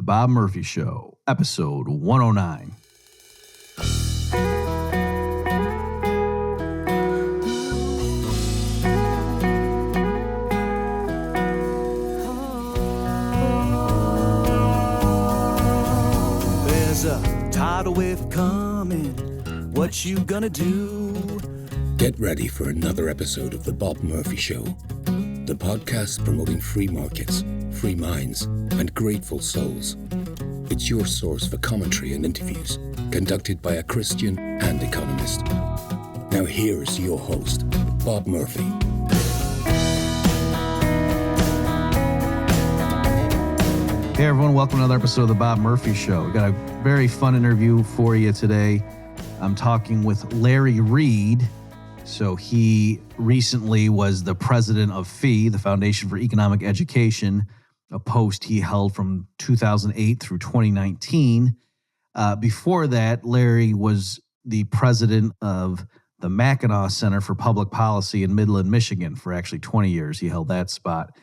The Bob Murphy Show, episode 109. There's a tidal wave coming. What you gonna do? Get ready for another episode of The Bob Murphy Show, the podcast promoting free markets, free minds, and grateful souls. It's your source for commentary and interviews, conducted by a Christian and economist. Now here's your host, Bob Murphy. Hey everyone, welcome to another episode of The Bob Murphy Show. We've got a very fun interview for you today. I'm talking with Larry Reed. So he recently was the president of FEE, the Foundation for Economic Education, a post he held from 2008 through 2019. Before that, Larry was the president of the Mackinac Center for Public Policy in Midland, Michigan for actually 20 years. He held that spot.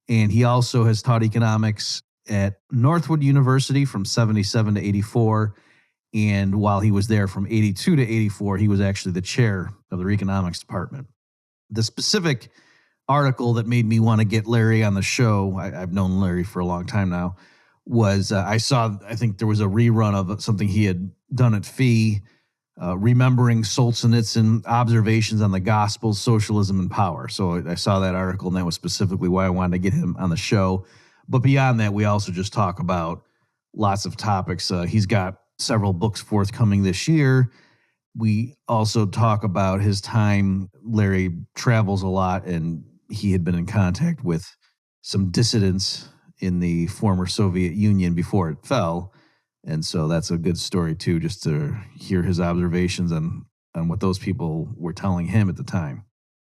And he also has taught economics at Northwood University from 77 to 84. And while he was there from 82 to 84, he was actually the chair of their economics department. The specific article that made me want to get Larry on the show, I've known Larry for a long time now, was I think there was a rerun of something he had done at FEE, remembering Solzhenitsyn, observations on the gospel, socialism, and power. So I saw that article, and that was specifically why I wanted to get him on the show. But beyond that, we also just talk about lots of topics. He's got several books forthcoming this year. We also talk about his time. Larry travels a lot, and he had been in contact with some dissidents in the former Soviet Union before it fell. And so that's a good story, too, just to hear his observations on what those people were telling him at the time.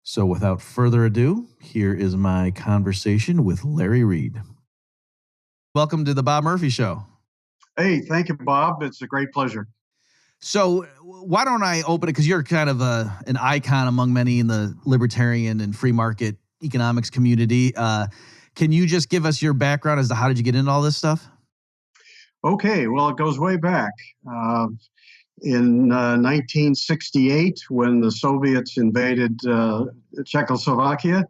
So without further ado, here is my conversation with Larry Reed. Welcome to the Bob Murphy Show. Hey, thank you, Bob. It's a great pleasure. So why don't I open it, because you're kind of an icon among many in the libertarian and free market economics community. Can you just give us your background as to how did you get into all this stuff? Okay, well, it goes way back. In 1968, when the Soviets invaded Czechoslovakia,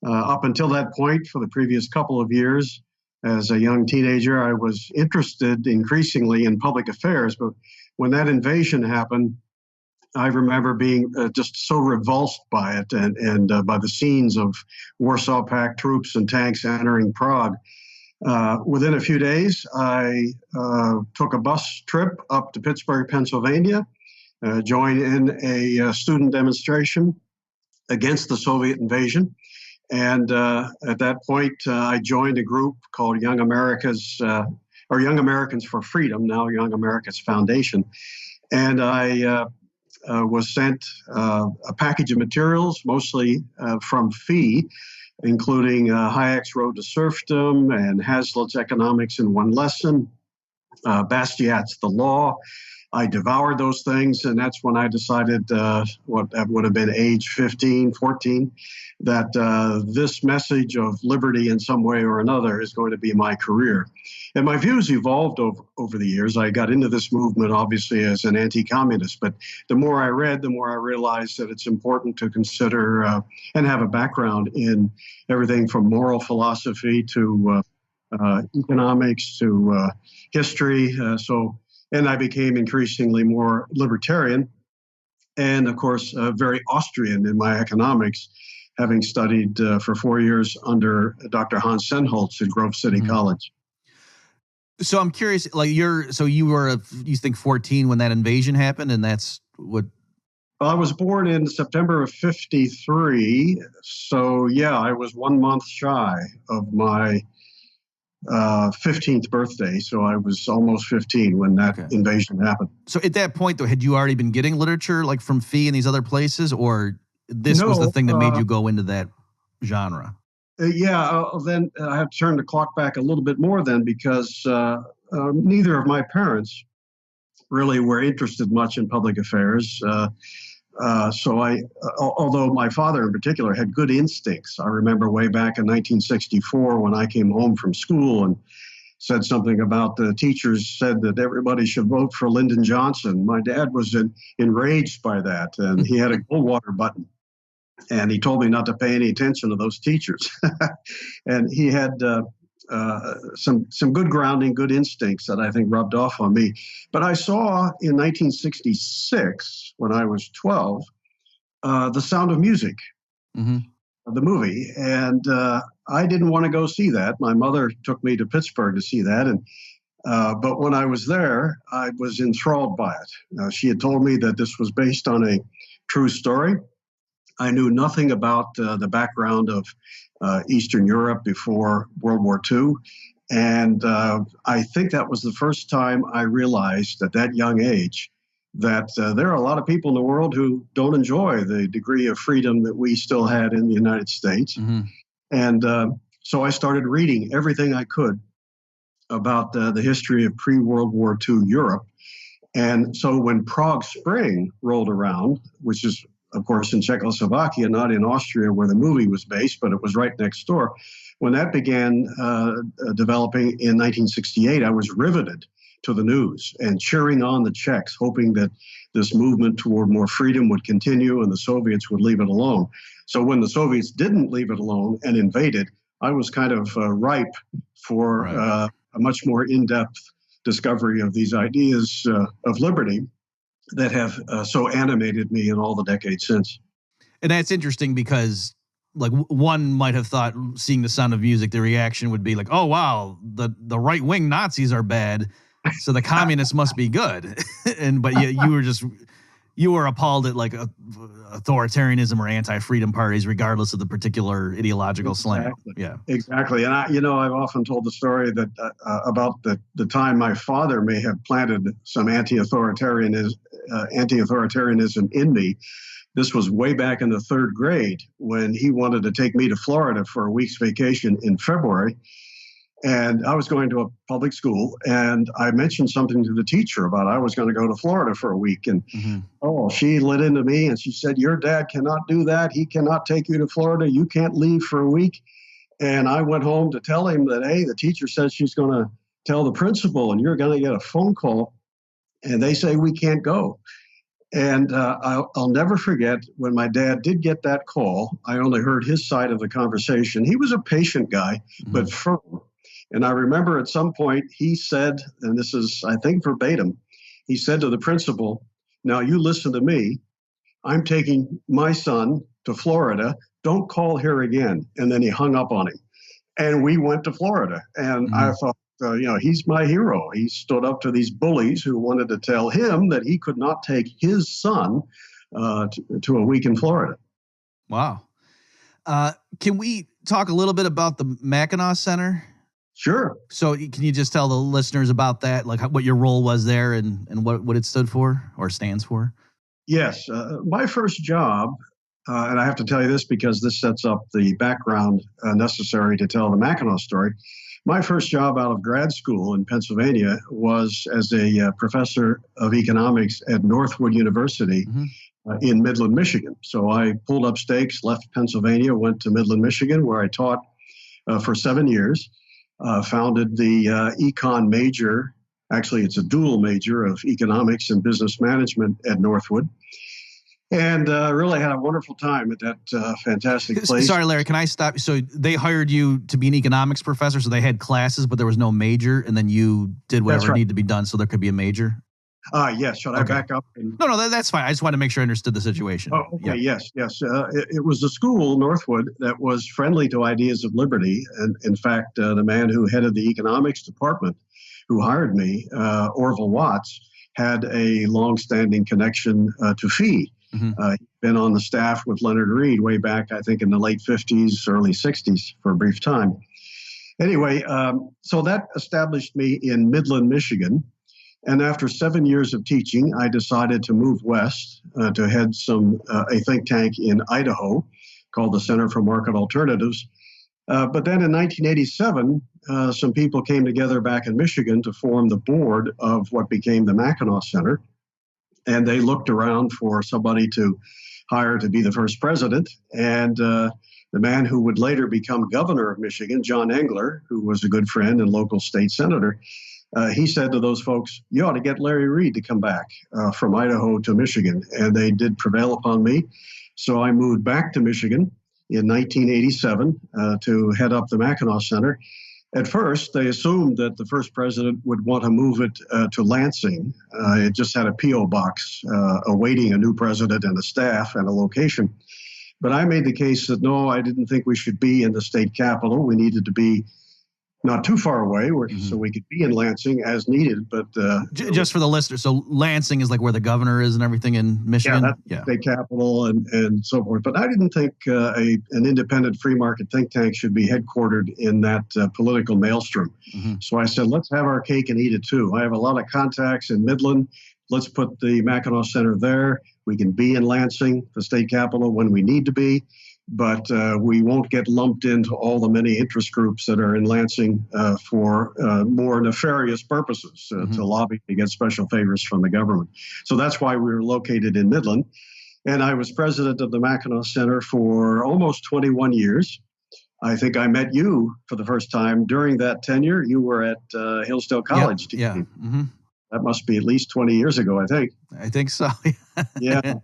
up until that point, for the previous couple of years, as a young teenager, I was interested increasingly in public affairs. But when that invasion happened, I remember being just so revulsed by it and by the scenes of Warsaw Pact troops and tanks entering Prague. Within a few days, I took a bus trip up to Pittsburgh, Pennsylvania, joined in a student demonstration against the Soviet invasion. And at that point, I joined a group called Young Americans for Freedom, now Young Americans Foundation. And I was sent a package of materials, mostly from FEE, including Hayek's Road to Serfdom and Hazlitt's Economics in One Lesson, Bastiat's The Law. I devoured those things, and that's when I decided, what that would have been age 15, 14, that this message of liberty in some way or another is going to be my career. And my views evolved over the years. I got into this movement, obviously, as an anti-communist, but the more I read, the more I realized that it's important to consider and have a background in everything from moral philosophy to economics to history. And I became increasingly more libertarian and, of course, very Austrian in my economics, having studied for 4 years under Dr. Hans Senholz at Grove City College. So I'm curious, like you were, you think 14 when that invasion happened, and that's what? I was born in September of 53. So, yeah, I was 1 month shy of my 15th birthday, so I was almost 15 when that invasion happened. So at that point, though, had you already been getting literature like from FEE and these other places, or this was the thing that made you go into that genre? Then I have to turn the clock back a little bit more then, because neither of my parents really were interested much in public affairs. So although my father in particular had good instincts, I remember way back in 1964 when I came home from school and said something about the teachers said that everybody should vote for Lyndon Johnson. My dad was enraged by that, and he had a Goldwater button. And he told me not to pay any attention to those teachers. And he had some good grounding, good instincts that I think rubbed off on me. But I saw in 1966, when I was 12, The Sound of Music, the movie. And I didn't want to go see that. My mother took me to Pittsburgh to see that. And but when I was there, I was enthralled by it. She had told me that this was based on a true story. I knew nothing about the background of Eastern Europe before World War II. And I think that was the first time I realized at that young age that there are a lot of people in the world who don't enjoy the degree of freedom that we still had in the United States. And so I started reading everything I could about the history of pre-World War II Europe. And so when Prague Spring rolled around, which is, of course, in Czechoslovakia, not in Austria where the movie was based, but it was right next door. When that began developing in 1968, I was riveted to the news and cheering on the Czechs, hoping that this movement toward more freedom would continue and the Soviets would leave it alone. So when the Soviets didn't leave it alone and invaded, I was kind of ripe for a much more in-depth discovery of these ideas of liberty that have so animated me in all the decades since. And that's interesting because, like, one might have thought, seeing The Sound of Music, the reaction would be like, oh, wow, the right-wing Nazis are bad, so the communists must be good. But you were appalled at, like, authoritarianism or anti-freedom parties, regardless of the particular ideological slant. Yeah, exactly. And I've often told the story that about the time my father may have planted some anti-authoritarianism in me. This was way back in the third grade when he wanted to take me to Florida for a week's vacation in February. And I was going to a public school, and I mentioned something to the teacher about I was going to go to Florida for a week. And she lit into me and she said, your dad cannot do that. He cannot take you to Florida. You can't leave for a week. And I went home to tell him that, hey, the teacher says she's going to tell the principal and you're going to get a phone call and they say we can't go. And I'll never forget when my dad did get that call. I only heard his side of the conversation. He was a patient guy, but firm. And I remember at some point he said, and this is, I think, verbatim, he said to the principal, now you listen to me. I'm taking my son to Florida. Don't call here again. And then he hung up on him. And we went to Florida. And I thought, he's my hero. He stood up to these bullies who wanted to tell him that he could not take his son to a week in Florida. Wow. Can we talk a little bit about the Mackinac Center? Sure. So can you just tell the listeners about that, like what your role was there and what it stood for or stands for? Yes. My first job, and I have to tell you this because this sets up the background necessary to tell the Mackinac story. My first job out of grad school in Pennsylvania was as a professor of economics at Northwood University in Midland, Michigan. So I pulled up stakes, left Pennsylvania, went to Midland, Michigan, where I taught for 7 years. Founded the econ major. Actually, it's a dual major of economics and business management at Northwood. And really had a wonderful time at that fantastic place. Sorry, Larry, can I stop you? So they hired you to be an economics professor, so they had classes, but there was no major, and then you did whatever needed to be done so there could be a major? Yes. Should I back up? No, that's fine. I just wanted to make sure I understood the situation. Oh, okay. Yeah. Yes. It was the school, Northwood, that was friendly to ideas of liberty. And in fact, the man who headed the economics department who hired me, Orville Watts, had a longstanding connection to FEE. He'd been on the staff with Leonard Reed way back, I think, in the late 50s, early 60s for a brief time. Anyway, so that established me in Midland, Michigan. And after 7 years of teaching, I decided to move west to head a think tank in Idaho called the Center for Market Alternatives. But then in 1987, some people came together back in Michigan to form the board of what became the Mackinac Center. And they looked around for somebody to hire to be the first president. And the man who would later become governor of Michigan, John Engler, who was a good friend and local state senator, he said to those folks, you ought to get Larry Reed to come back from Idaho to Michigan. And they did prevail upon me. So I moved back to Michigan in 1987 to head up the Mackinac Center. At first, they assumed that the first president would want to move it to Lansing. It just had a P.O. box awaiting a new president and a staff and a location. But I made the case that, no, I didn't think we should be in the state capital. We needed to be not too far away so we could be in Lansing as needed. But just for the listeners, so Lansing is like where the governor is and everything in Michigan? Yeah, that's the state capital and so forth. But I didn't think an independent free market think tank should be headquartered in that political maelstrom. So I said, let's have our cake and eat it too. I have a lot of contacts in Midland. Let's put the Mackinac Center there. We can be in Lansing, the state capital, when we need to be. But we won't get lumped into all the many interest groups that are in Lansing for more nefarious purposes, to lobby to get special favors from the government. So that's why we were located in Midland. And I was president of the Mackinac Center for almost 21 years. I think I met you for the first time during that tenure. You were at Hillsdale College. Yeah. That must be at least 20 years ago, I think. I think so. Yeah.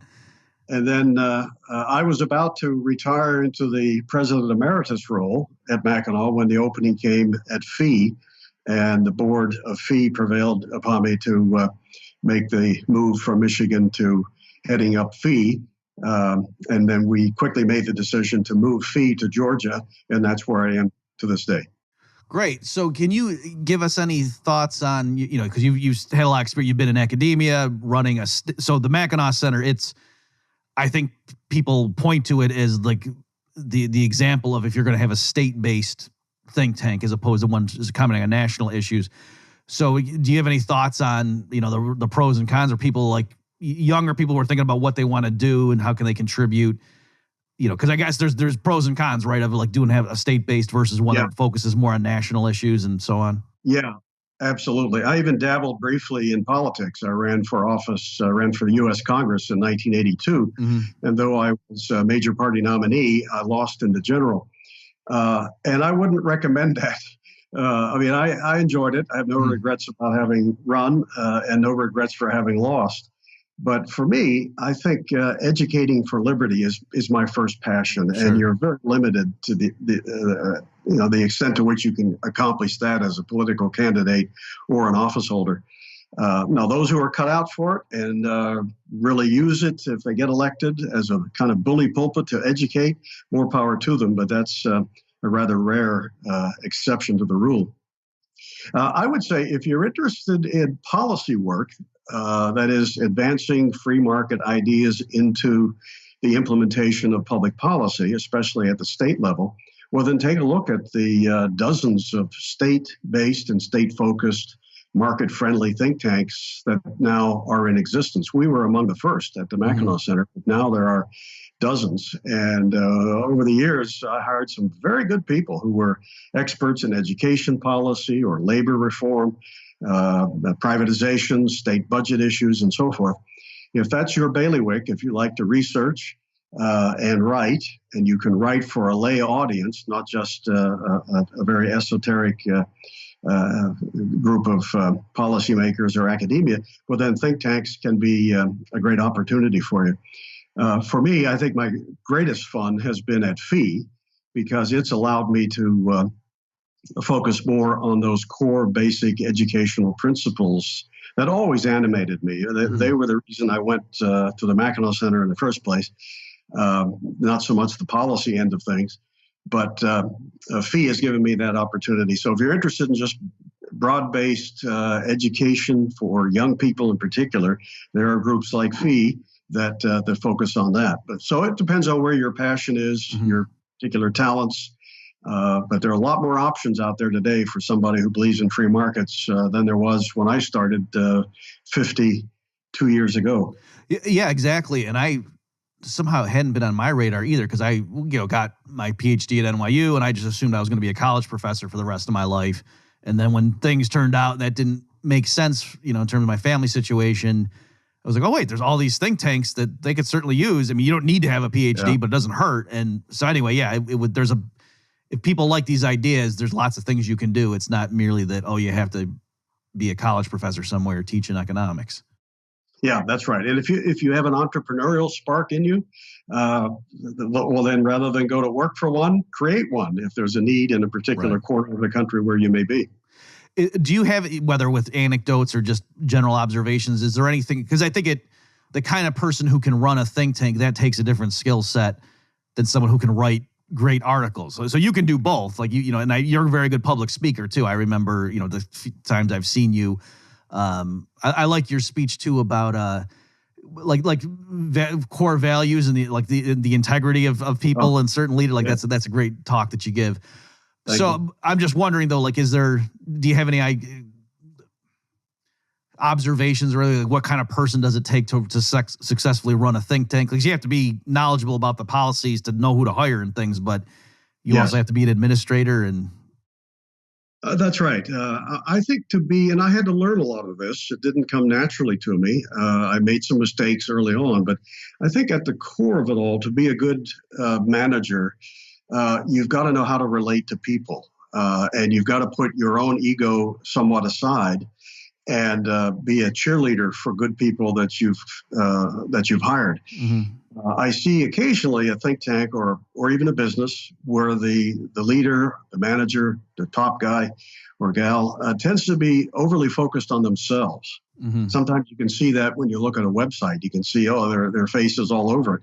And then I was about to retire into the president emeritus role at Mackinac when the opening came at Fee, and the board of Fee prevailed upon me to make the move from Michigan to heading up Fee. And then we quickly made the decision to move Fee to Georgia, and that's where I am to this day. Great. So can you give us any thoughts on, because you've had a lot of experience, you've been in academia, running so the Mackinac Center, I think people point to it as like the example of if you're going to have a state-based think tank as opposed to one just commenting on national issues. So do you have any thoughts on, the pros and cons, or people like younger people who are thinking about what they want to do and how can they contribute? Because I guess there's pros and cons, right, of like have a state-based versus one that focuses more on national issues and so on. Yeah. Absolutely. I even dabbled briefly in politics. I ran for office, ran for the U.S. Congress in 1982. And though I was a major party nominee, I lost in the general. And I wouldn't recommend that. I enjoyed it. I have no regrets about having run and no regrets for having lost. But for me, I think educating for liberty is my first passion, and you're very limited to the extent to which you can accomplish that as a political candidate or an office holder. Now, those who are cut out for it and really use it if they get elected as a kind of bully pulpit to educate, more power to them. But that's a rather rare exception to the rule. I would say if you're interested in policy work, that is advancing free market ideas into the implementation of public policy, especially at the state level, well, then take a look at the dozens of state-based and state-focused market-friendly think tanks that now are in existence. We were among the first at the Mackinac Center, but now there are dozens. And over the years, I hired some very good people who were experts in education policy or labor reform, privatization, state budget issues, and so forth. If that's your bailiwick, if you like to research and write, and you can write for a lay audience, not just a very esoteric group of policymakers or academia, well, then think tanks can be a great opportunity for you. For me, I think my greatest fun has been at Fee because it's allowed me to focus more on those core basic educational principles that always animated me. They were the reason I went to the Mackinac Center in the first place, not so much the policy end of things, but Fee has given me that opportunity. So if you're interested in just broad-based education for young people in particular, there are groups like Fee that focus on that. But so it depends on where your passion is, your particular talents. But there are a lot more options out there today for somebody who believes in free markets than there was when I started 52 years ago. Yeah, exactly. And I somehow hadn't been on my radar either because I got my PhD at NYU and I just assumed I was going to be a college professor for the rest of my life. And then when things turned out that didn't make sense, in terms of my family situation, I was like, oh, wait, there's all these think tanks that they could certainly use. I mean, you don't need to have a PhD, but it doesn't hurt. And so anyway, it would, if people like these ideas, there's lots of things you can do. It's not merely that, you have to be a college professor somewhere teaching economics. Yeah, that's right. And if you have an entrepreneurial spark in you, well, then rather than go to work for one, create one if there's a need in a particular corner of the country where you may be. Do you have, whether with anecdotes or just general observations, is there anything, because I think the kind of person who can run a think tank, that takes a different skill set than someone who can write great articles. So you can do both. Like, you're a very good public speaker too. I remember, the few times I've seen you. I like your speech too about core values and the integrity of people and certain leaders. Like that's a great talk that you give. Thank you. I'm just wondering though, like, do you have any observations, or really, like, what kind of person does it take to successfully run a think tank? Because you have to be knowledgeable about the policies to know who to hire and things, but you also have to be an administrator and. That's right. I think and I had to learn a lot of this. It didn't come naturally to me. I made some mistakes early on, but I think at the core of it all, to be a good manager, you've got to know how to relate to people, and you've got to put your own ego somewhat aside and be a cheerleader for good people that you've hired. Mm-hmm. I see occasionally a think tank or even a business where the leader, the manager, the top guy or gal tends to be overly focused on themselves. Mm-hmm. Sometimes you can see that when you look at a website. You can see, their faces all over it.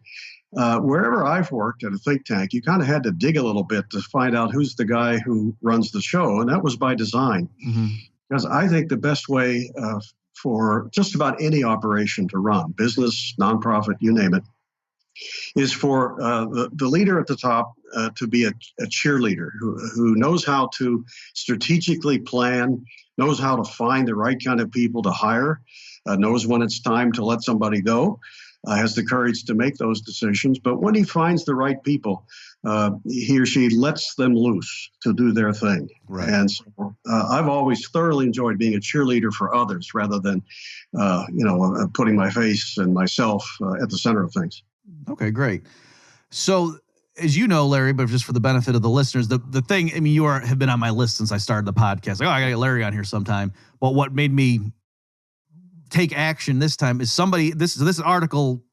Wherever I've worked at a think tank, you kind of had to dig a little bit to find out who's the guy who runs the show, and that was by design. Mm-hmm. Because I think the best way for just about any operation to run, business, nonprofit, you name it, is for the leader at the top to be a cheerleader who knows how to strategically plan, knows how to find the right kind of people to hire, knows when it's time to let somebody go, has the courage to make those decisions. But when he finds the right people, he or she lets them loose to do their thing. Right. And so I've always thoroughly enjoyed being a cheerleader for others rather than, putting my face and myself at the center of things. Okay, great. So, as you know, Larry, but just for the benefit of the listeners, the thing, I mean, you have been on my list since I started the podcast. Like, I got to get Larry on here sometime. But what made me take action this time is this article,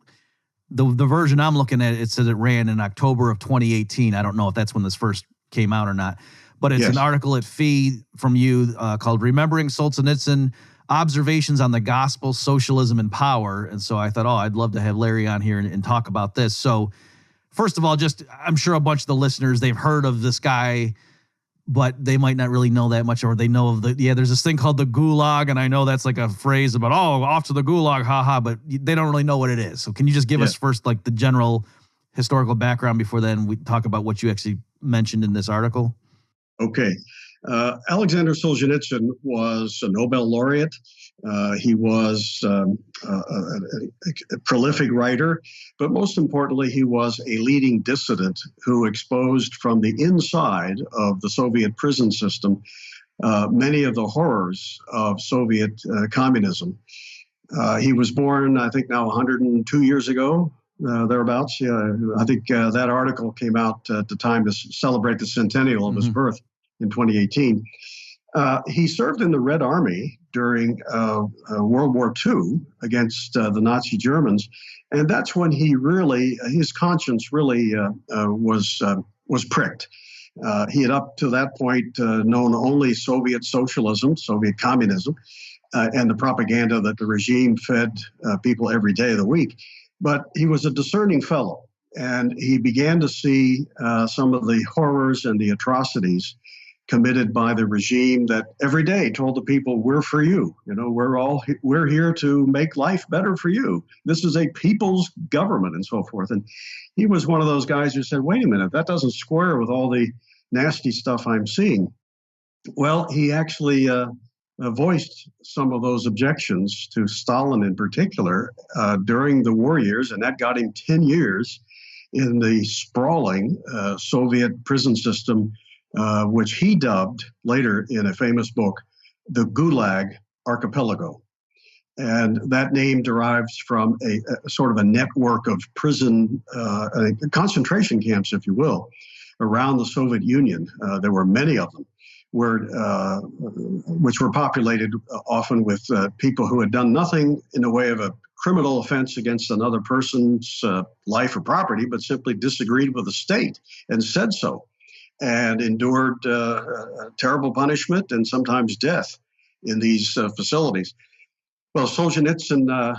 the version I'm looking at, it says it ran in October of 2018. I don't know if that's when this first came out or not. But it's an article at FEE from you called Remembering Solzhenitsyn, Observations on the Gospel, Socialism, and Power. And so I thought, I'd love to have Larry on here and talk about this. So first of all, I'm sure a bunch of the listeners, they've heard of this guy, but they might not really know that much, or they know of there's this thing called the Gulag. And I know that's like a phrase about, off to the Gulag, haha, but they don't really know what it is. So can you just give us first like the general historical background before then we talk about what you actually mentioned in this article? Okay. Alexander Solzhenitsyn was a Nobel laureate. He was a prolific writer, but most importantly, he was a leading dissident who exposed from the inside of the Soviet prison system many of the horrors of Soviet communism. He was born, I think now 102 years ago, thereabouts. Yeah, I think that article came out at the time to celebrate the centennial of his birth in 2018. He served in the Red Army during World War II against the Nazi Germans, and that's when his conscience really was pricked. He had up to that point known only Soviet socialism, Soviet communism, and the propaganda that the regime fed people every day of the week. But he was a discerning fellow, and he began to see some of the horrors and the atrocities committed by the regime that every day told the people, we're for you. We're here to make life better for you. This is a people's government and so forth. And he was one of those guys who said, wait a minute, that doesn't square with all the nasty stuff I'm seeing. Well, he actually voiced some of those objections to Stalin in particular during the war years, and that got him 10 years in the sprawling Soviet prison system, which he dubbed later in a famous book, the Gulag Archipelago. And that name derives from a sort of a network of prison concentration camps, if you will, around the Soviet Union. There were many of them, which were populated often with people who had done nothing in the way of a criminal offense against another person's life or property, but simply disagreed with the state and said so, and endured terrible punishment and sometimes death in these facilities. Well, Solzhenitsyn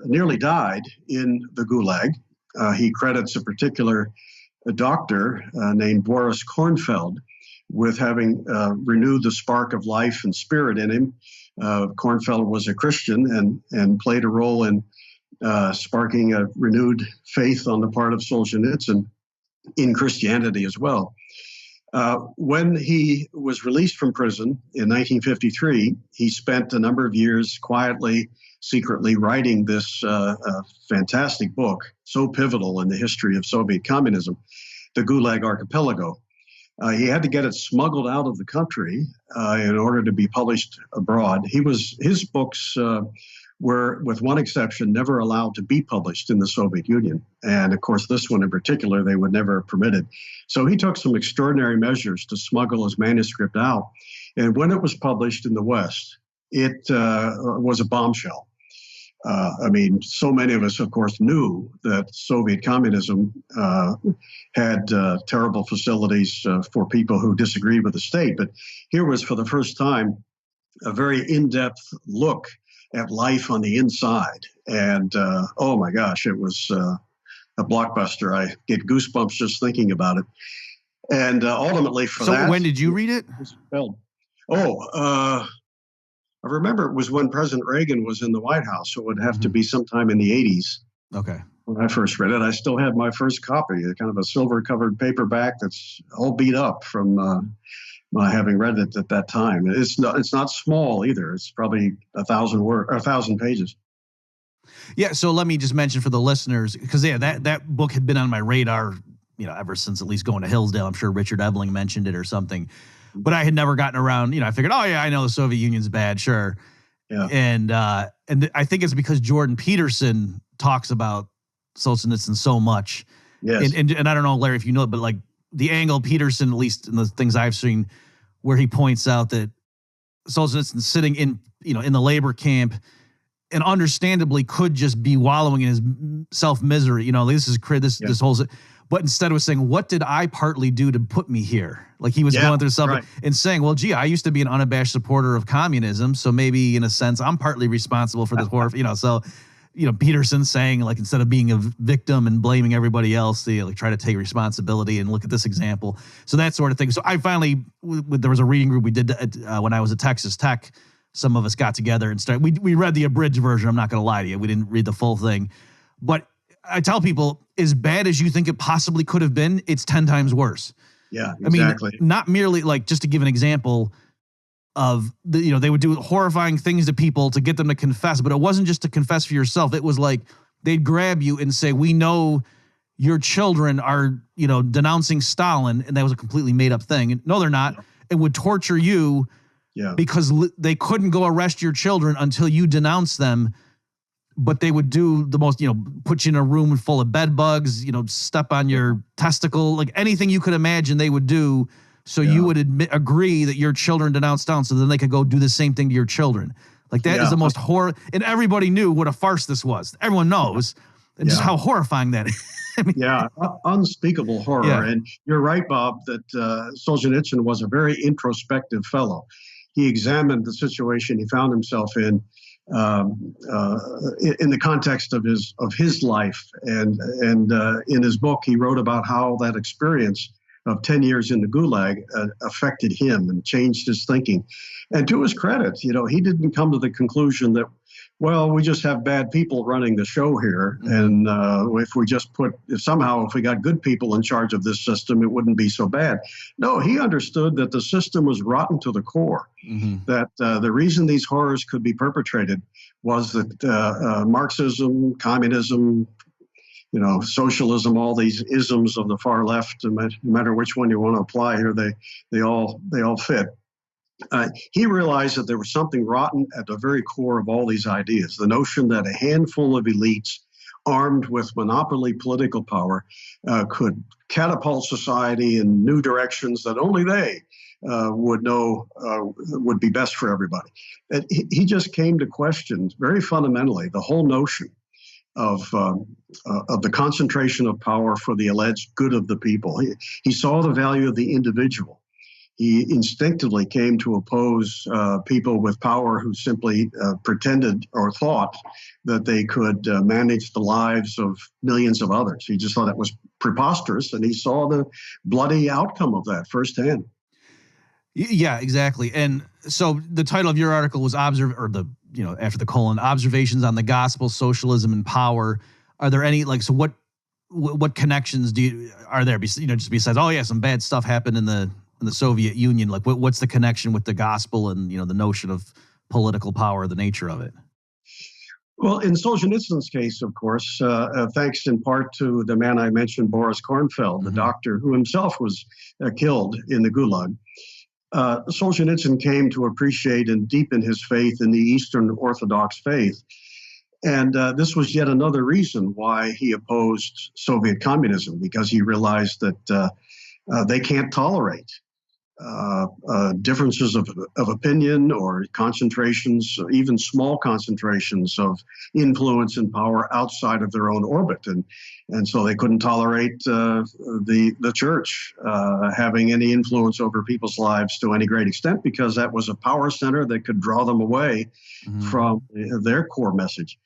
nearly died in the Gulag. He credits a particular doctor named Boris Kornfeld with having renewed the spark of life and spirit in him. Kornfeld was a Christian and played a role in sparking a renewed faith on the part of Solzhenitsyn in Christianity as well. When he was released from prison in 1953, he spent a number of years quietly, secretly writing this fantastic book, so pivotal in the history of Soviet communism, The Gulag Archipelago. He had to get it smuggled out of the country in order to be published abroad. His books were, with one exception, never allowed to be published in the Soviet Union. And of course, this one in particular, they would never have permitted. So he took some extraordinary measures to smuggle his manuscript out. And when it was published in the West, it was a bombshell. So many of us, of course, knew that Soviet communism had terrible facilities for people who disagreed with the state. But here was, for the first time, a very in-depth look at life on the inside. And oh my gosh, it was a blockbuster. I get goosebumps just thinking about it. And ultimately for that... So when did you read it? I remember it was when President Reagan was in the White House, so it would have to be sometime in the 80s. Okay. When I first read it, I still had my first copy, kind of a silver-covered paperback that's all beat up from my having read it at that time. It's not small either. It's probably 1,000 pages. Yeah. So let me just mention for the listeners, because that book had been on my radar, ever since at least going to Hillsdale. I'm sure Richard Ebling mentioned it or something. But I had never gotten around, I figured, oh yeah, I know the Soviet Union's bad, sure. Yeah. And I think it's because Jordan Peterson talks about Solzhenitsyn so much. Yes. And I don't know, Larry, if you know it, but like the angle Peterson, at least in the things I've seen, where he points out that Solzhenitsyn sitting in the labor camp and understandably could just be wallowing in his self-misery. This whole... But instead was saying, what did I partly do to put me here? Like he was going through something and saying, well, gee, I used to be an unabashed supporter of communism. So maybe in a sense, I'm partly responsible for this horror, So, Peterson saying, like, instead of being a victim and blaming everybody else, they try to take responsibility and look at this example. So that sort of thing. So I finally, there was a reading group we did when I was at Texas Tech. Some of us got together and started. We read the abridged version. I'm not going to lie to you. We didn't read the full thing. But I tell people, as bad as you think it possibly could have been, it's 10 times worse. Yeah, exactly. I mean, not merely just to give an example of they would do horrifying things to people to get them to confess, but it wasn't just to confess for yourself. It was like they'd grab you and say, we know your children are, denouncing Stalin. And that was a completely made up thing. And no, they're not. It would torture you because they couldn't go arrest your children until you denounce them. But they would do the most, put you in a room full of bed bugs, step on your testicle, like anything you could imagine they would do. So you would agree that your children denounced Stalin, so then they could go do the same thing to your children. Like that is the most horror. And everybody knew what a farce this was. Everyone knows and just how horrifying that is. Unspeakable horror. Yeah. And you're right, Bob, that Solzhenitsyn was a very introspective fellow. He examined the situation he found himself in the context of his life, and in his book he wrote about how that experience of 10 years in the Gulag affected him and changed his thinking. And to his credit, he didn't come to the conclusion that, well, we just have bad people running the show here, and if we got good people in charge of this system, it wouldn't be so bad. No, he understood that the system was rotten to the core, that the reason these horrors could be perpetrated was that Marxism, communism, socialism, all these isms of the far left, no matter which one you want to apply here, they all fit. He realized that there was something rotten at the very core of all these ideas. The notion that a handful of elites armed with monopoly political power could catapult society in new directions that only they would know would be best for everybody. And he just came to question very fundamentally the whole notion of the concentration of power for the alleged good of the people. He saw the value of the individual. He instinctively came to oppose people with power who simply pretended or thought that they could manage the lives of millions of others. He just thought it was preposterous, and he saw the bloody outcome of that firsthand. Yeah, exactly. And so the title of your article was after the colon, Observations on the Gospel, Socialism, and Power. Are there any, so what connections are there, just besides, some bad stuff happened in the Soviet Union? Like, what's the connection with the gospel and, the notion of political power, the nature of it? Well, in Solzhenitsyn's case, of course, thanks in part to the man I mentioned, Boris Kornfeld, the doctor who himself was killed in the Gulag, Solzhenitsyn came to appreciate and deepen his faith in the Eastern Orthodox faith. And this was yet another reason why he opposed Soviet communism, because he realized that they can't tolerate differences of opinion or concentrations, even small concentrations of influence and power outside of their own orbit. And so they couldn't tolerate the church having any influence over people's lives to any great extent, because that was a power center that could draw them away from their core message.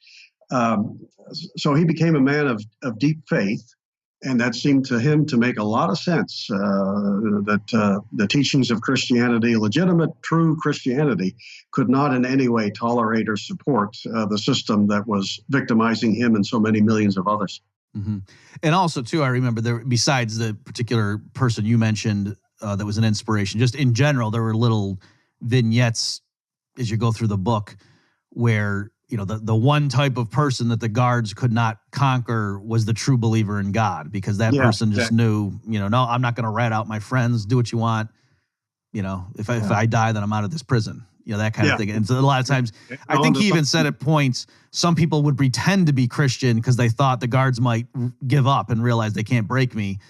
So he became a man of deep faith. And that seemed to him to make a lot of sense, that the teachings of Christianity, legitimate, true Christianity, could not in any way tolerate or support the system that was victimizing him and so many millions of others. Mm-hmm. And also, too, I remember besides the particular person you mentioned that was an inspiration, just in general, there were little vignettes as you go through the book where the one type of person that the guards could not conquer was the true believer in God, because that person just knew, no, I'm not going to rat out my friends. Do what you want. If I die, then I'm out of this prison. That kind of thing. And so a lot of times, I think he even said at points, some people would pretend to be Christian because they thought the guards might give up and realize they can't break me,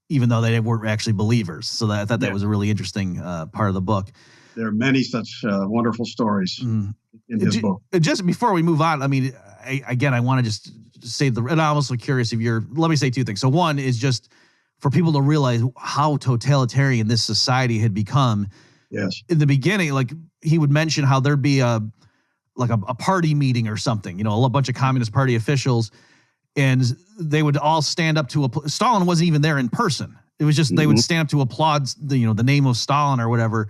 even though they weren't actually believers. So I thought that was a really interesting part of the book. There are many such wonderful stories in his book. Just before we move on, I mean, I want to just say and I'm also curious let me say two things. So one is just for people to realize how totalitarian this society had become. Yes. In the beginning, he would mention how there'd be a party meeting or something, a bunch of Communist Party officials, and they would all stand up to Stalin wasn't even there in person. It was just they would stand up to applaud the name of Stalin or whatever.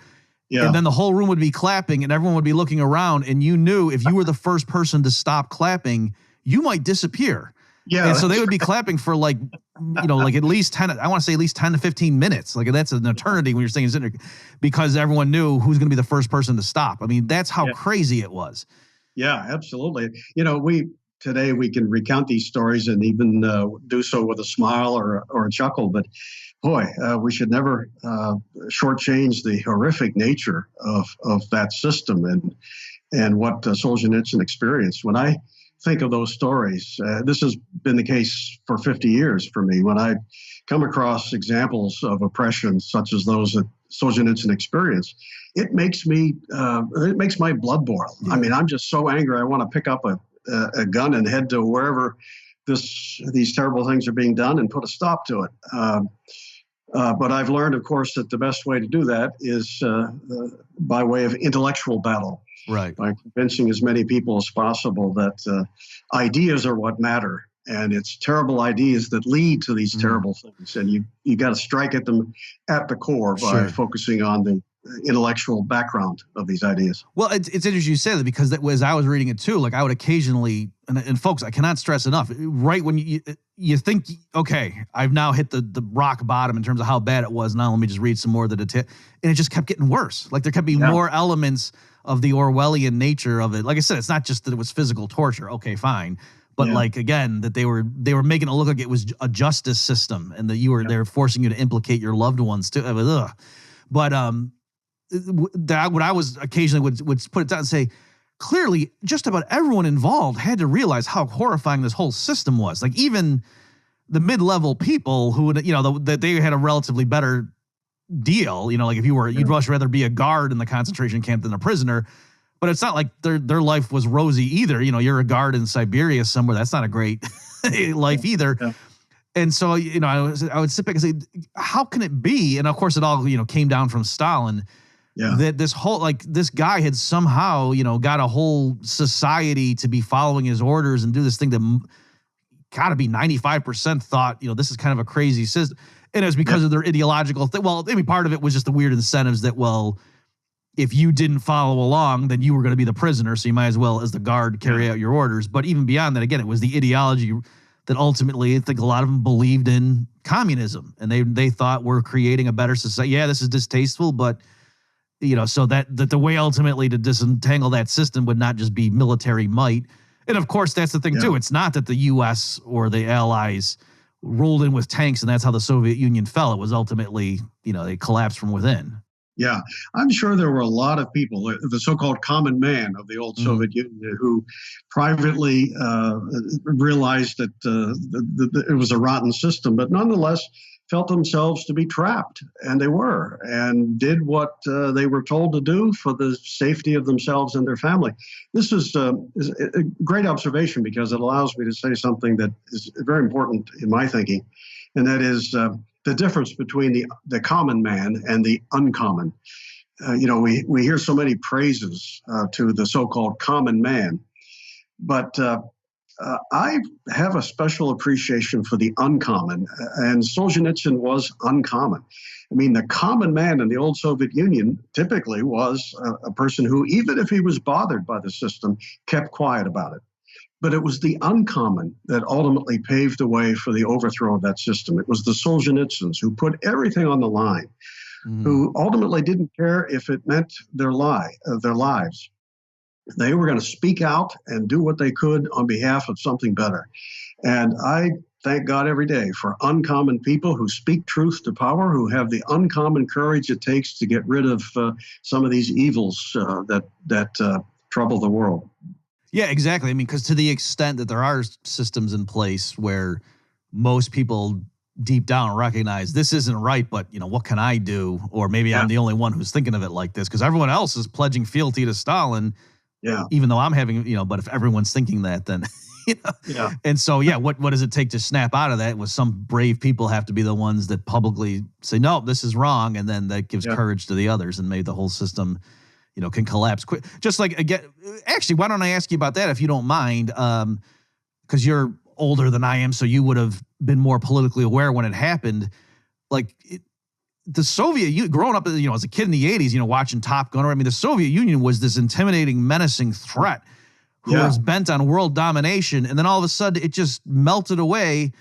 Yeah. And then the whole room would be clapping and everyone would be looking around, and you knew if you were the first person to stop clapping, you might disappear. Yeah. And so they would be clapping for at least 10, I want to say at least 10 to 15 minutes. That's an eternity when you're sitting there, because everyone knew who's going to be the first person to stop. I mean, that's how crazy it was. Yeah, absolutely. Today we can recount these stories and even do so with a smile or a chuckle, but boy, we should never shortchange the horrific nature of that system and what Solzhenitsyn experienced. When I think of those stories, this has been the case for 50 years for me. When I come across examples of oppression such as those that Solzhenitsyn experienced, it makes my blood boil. Yeah. I mean, I'm just so angry. I want to pick up a gun and head to wherever these terrible things are being done and put a stop to it. But I've learned, of course, that the best way to do that is by way of intellectual battle. Right. By convincing as many people as possible that ideas are what matter. And it's terrible ideas that lead to these terrible things. And you got to strike at them at the core by focusing on the intellectual background of these ideas. Well, it's interesting you say that, because as I was reading it too, I would occasionally, and folks, I cannot stress enough, right when you think, okay, I've now hit the rock bottom in terms of how bad it was. Now let me just read some more of the detail. And it just kept getting worse. There kept being more elements of the Orwellian nature of it. Like I said, it's not just that it was physical torture. Okay, fine. But again, that they were making it look like it was a justice system, and that they were forcing you to implicate your loved ones too. But that what I was occasionally would put it down and say, clearly, just about everyone involved had to realize how horrifying this whole system was. Like even the mid-level people who would, that they had a relatively better deal. Like if you'd much rather be a guard in the concentration camp than a prisoner. But it's not like their life was rosy either. You're a guard in Siberia somewhere. That's not a great life either. Yeah. And so, I would sit back and say, how can it be? And of course, it all, came down from Stalin. Yeah. That this whole, this guy had somehow, got a whole society to be following his orders and do this thing that got to be 95% thought, this is kind of a crazy system. And it was because of their ideological thing. Well, I mean, part of it was just the weird incentives that, if you didn't follow along, then you were going to be the prisoner. So you might as well, as the guard, carry out your orders. But even beyond that, again, it was the ideology that ultimately, I think a lot of them believed in communism, and they thought we're creating a better society. Yeah, this is distasteful, but so that the way ultimately to disentangle that system would not just be military might. And of course, that's the thing too. It's not that the U.S. or the Allies rolled in with tanks and that's how the Soviet Union fell. It was ultimately, they collapsed from within. Yeah, I'm sure there were a lot of people, the so-called common man of the old Soviet Union, who privately realized that it was a rotten system, but nonetheless felt themselves to be trapped, and they were, and did what they were told to do for the safety of themselves and their family. This is a great observation because it allows me to say something that is very important in my thinking, and that is the difference between the common man and the uncommon. We hear so many praises to the so-called common man, but I have a special appreciation for the uncommon, and Solzhenitsyn was uncommon. I mean, the common man in the old Soviet Union typically was a person who, even if he was bothered by the system, kept quiet about it. But it was the uncommon that ultimately paved the way for the overthrow of that system. It was the Solzhenitsyns who put everything on the line, who ultimately didn't care if it meant their lives. They were going to speak out and do what they could on behalf of something better. And I thank God every day for uncommon people who speak truth to power, who have the uncommon courage it takes to get rid of some of these evils that trouble the world. Yeah, exactly. I mean, because to the extent that there are systems in place where most people deep down recognize this isn't right, but, what can I do? Or maybe I'm the only one who's thinking of it like this because everyone else is pledging fealty to Stalin. Yeah. Even though I'm having, but if everyone's thinking that, then, Yeah. And so, what does it take to snap out of that? Was some brave people have to be the ones that publicly say, no, this is wrong. And then that gives courage to the others and maybe the whole system can collapse quick. Just like, again, actually, why don't I ask you about that if you don't mind? Because you're older than I am, so you would have been more politically aware when it happened. Like the Soviet Union, growing up, as a kid in the 80s, watching Top Gun, I mean, the Soviet Union was this intimidating, menacing threat who was bent on world domination. And then all of a sudden it just melted away.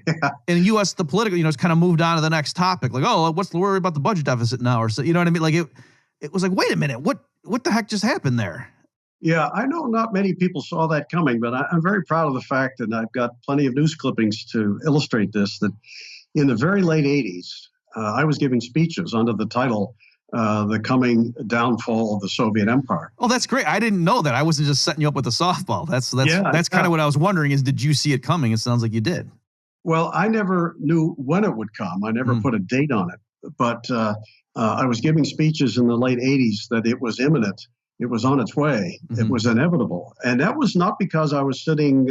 Yeah. And U.S., the political, it's kind of moved on to the next topic. Like, oh, what's the worry about the budget deficit now? Or so, you know what I mean? Like it was like, wait a minute, what the heck just happened there? Yeah, I know not many people saw that coming, but I'm very proud of the fact, and I've got plenty of news clippings to illustrate this, that in the very late 80s, I was giving speeches under the title, The Coming Downfall of the Soviet Empire. Oh, that's great. I didn't know that. I wasn't just setting you up with a softball. That's kind of what I was wondering is, did you see it coming? It sounds like you did. Well, I never knew when it would come. I never put a date on it, but I was giving speeches in the late 80s that it was imminent. It was on its way. Mm-hmm. It was inevitable. And that was not because I was sitting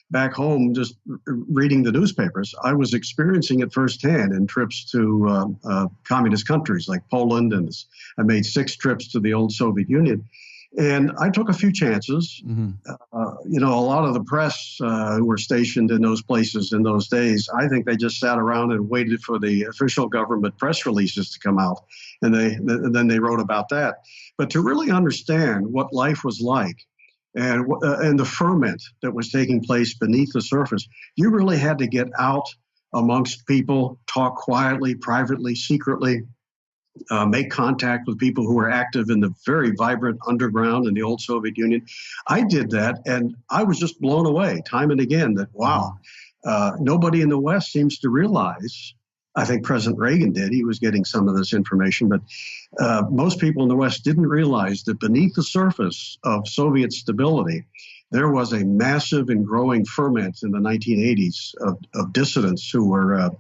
back home just reading the newspapers. I was experiencing it firsthand in trips to communist countries like Poland, and I made 6 trips to the old Soviet Union. And I took a few chances. Mm-hmm. A lot of the press who were stationed in those places in those days, I think they just sat around and waited for the official government press releases to come out. And then they wrote about that. But to really understand what life was like and the ferment that was taking place beneath the surface, you really had to get out amongst people, talk quietly, privately, secretly, make contact with people who were active in the very vibrant underground in the old Soviet Union. I did that, and I was just blown away time and again that, wow, nobody in the West seems to realize I think President Reagan did. He was getting some of this information, but most people in the West didn't realize that beneath the surface of Soviet stability, there was a massive and growing ferment in the 1980s of dissidents who were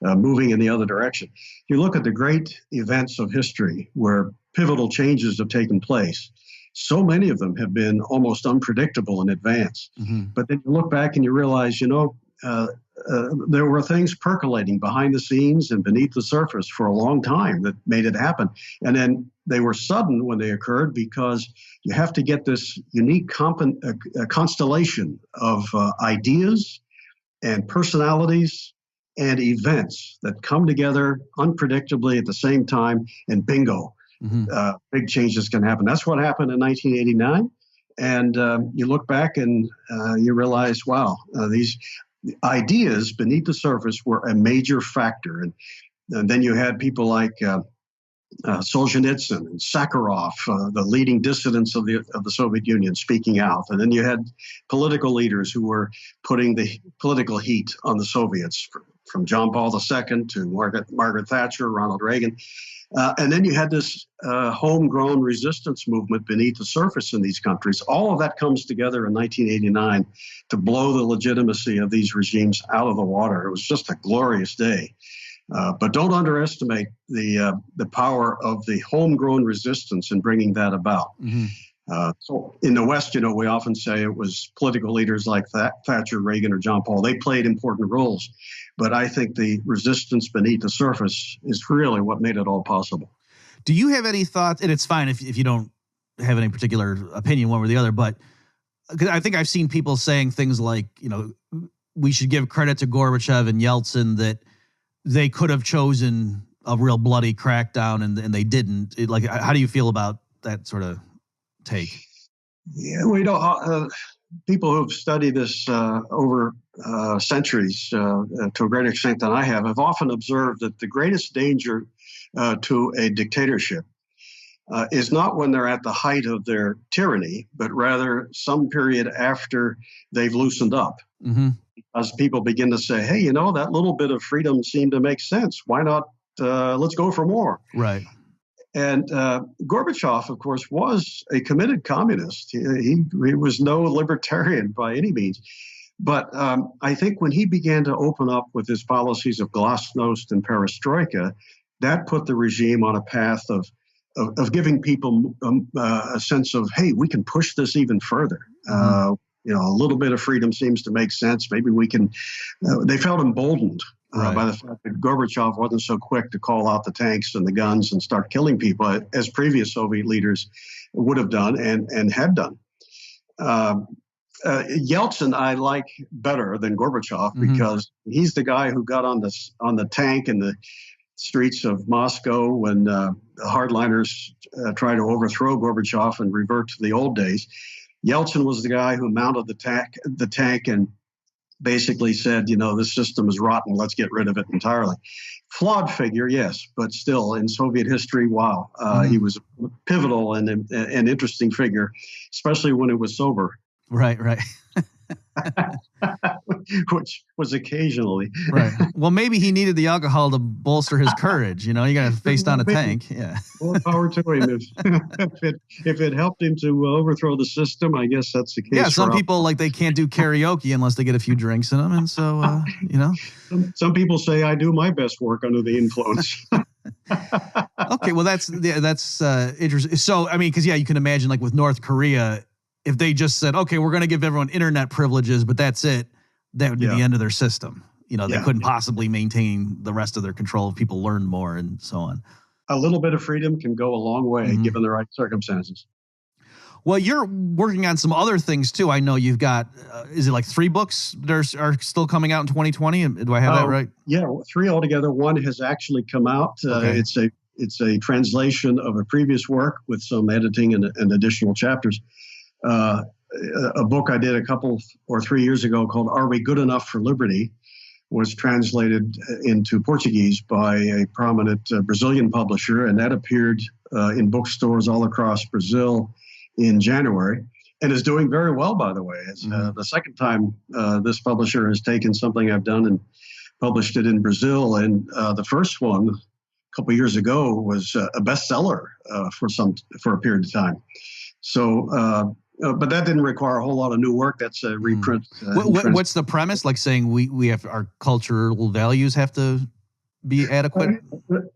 moving in the other direction. You look at the great events of history where pivotal changes have taken place. So many of them have been almost unpredictable in advance. Mm-hmm. But then you look back and you realize, there were things percolating behind the scenes and beneath the surface for a long time that made it happen. And then they were sudden when they occurred because you have to get this unique constellation of ideas and personalities and events that come together unpredictably at the same time, and bingo, big changes can happen. That's what happened in 1989. And you look back and you realize, wow, these ideas beneath the surface were a major factor. And then you had people like Solzhenitsyn and Sakharov, the leading dissidents of the Soviet Union, speaking out. And then you had political leaders who were putting the political heat on the Soviets, from John Paul II to Margaret Thatcher, Ronald Reagan. And then you had this homegrown resistance movement beneath the surface in these countries. All of that comes together in 1989 to blow the legitimacy of these regimes out of the water. It was just a glorious day. But don't underestimate the power of the homegrown resistance in bringing that about. Mm-hmm. So in the West, we often say it was political leaders like Thatcher, Reagan, or John Paul. They played important roles. But I think the resistance beneath the surface is really what made it all possible. Do you have any thoughts? And it's fine if you don't have any particular opinion one or the other, but I think I've seen people saying things like, we should give credit to Gorbachev and Yeltsin that they could have chosen a real bloody crackdown and they didn't. How do you feel about that sort of take? Yeah, people who've studied this over centuries to a greater extent than I have often observed that the greatest danger to a dictatorship is not when they're at the height of their tyranny, but rather some period after they've loosened up. Mm-hmm. As people begin to say, hey, that little bit of freedom seemed to make sense. Why not? Let's go for more. Right. And Gorbachev, of course, was a committed communist. He was no libertarian by any means. But I think when he began to open up with his policies of glasnost and perestroika, that put the regime on a path of giving people a sense of, hey, we can push this even further. Mm-hmm. A little bit of freedom seems to make sense. Maybe we can. They felt emboldened by the fact that Gorbachev wasn't so quick to call out the tanks and the guns and start killing people as previous Soviet leaders would have done and had done. Yeltsin I like better than Gorbachev because he's the guy who got on the tank in the streets of Moscow when the hardliners tried to overthrow Gorbachev and revert to the old days. Yeltsin was the guy who mounted the tank and basically said, this system is rotten, let's get rid of it entirely. Flawed figure, yes, but still in Soviet history, wow. He was a pivotal and an interesting figure, especially when it was sober. Right. Which was occasionally. Right. Well, maybe he needed the alcohol to bolster his courage. You got to face down a tank. Yeah. More power to him. If it helped him to overthrow the system, I guess that's the case. Yeah. Some people they can't do karaoke unless they get a few drinks in them, and so Some people say I do my best work under the influence. Okay. Well, that's interesting. So because you can imagine with North Korea. If they just said, okay, we're going to give everyone internet privileges, but that's it, that would be the end of their system. They couldn't possibly maintain the rest of their control if people learned more and so on. A little bit of freedom can go a long way given the right circumstances. Well, you're working on some other things too. I know you've got, is it 3 books that are still coming out in 2020? Do I have that right? Yeah, 3 altogether. One has actually come out. Okay. It's a translation of a previous work with some editing and additional chapters. A book I did a couple or 3 years ago called Are We Good Enough for Liberty was translated into Portuguese by a prominent Brazilian publisher, and that appeared in bookstores all across Brazil in January and is doing very well, by the way. It's the second time this publisher has taken something I've done and published it in Brazil. And the first one, a couple of years ago, was a bestseller for a period of time. So, but that didn't require a whole lot of new work. That's a reprint. What's the premise? Like saying we have our cultural values have to be adequate?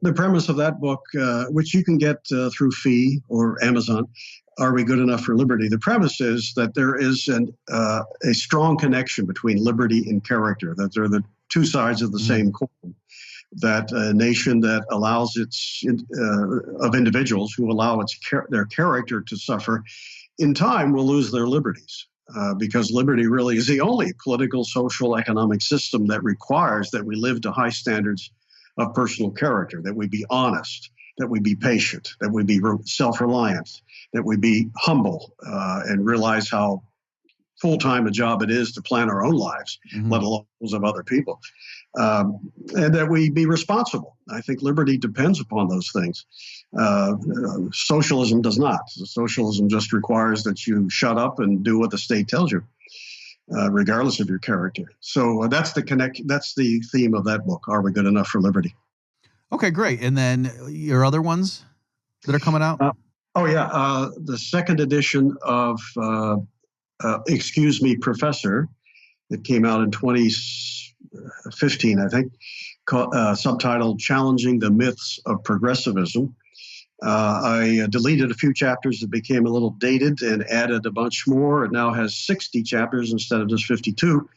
The premise of that book, which you can get through Fee or Amazon, Are We Good Enough for Liberty? The premise is that there is a strong connection between liberty and character, that they're the two sides of the same coin. That a nation that allows of individuals who allow their character to suffer, in time will lose their liberties. Because liberty really is the only political, social, economic system that requires that we live to high standards of personal character, that we be honest, that we be patient, that we be self-reliant, that we be humble, and realize how full-time a job it is to plan our own lives, let alone those of other people, and that we be responsible. I think liberty depends upon those things. Socialism does not. Socialism just requires that you shut up and do what the state tells you, regardless of your character. So that's the theme of that book. Are We Good Enough for Liberty? Okay, great. And then your other ones that are coming out? The second edition of Excuse Me, Professor, that came out in 2015, I think, subtitled Challenging the Myths of Progressivism. I deleted a few chapters that became a little dated and added a bunch more. It now has 60 chapters instead of just 52.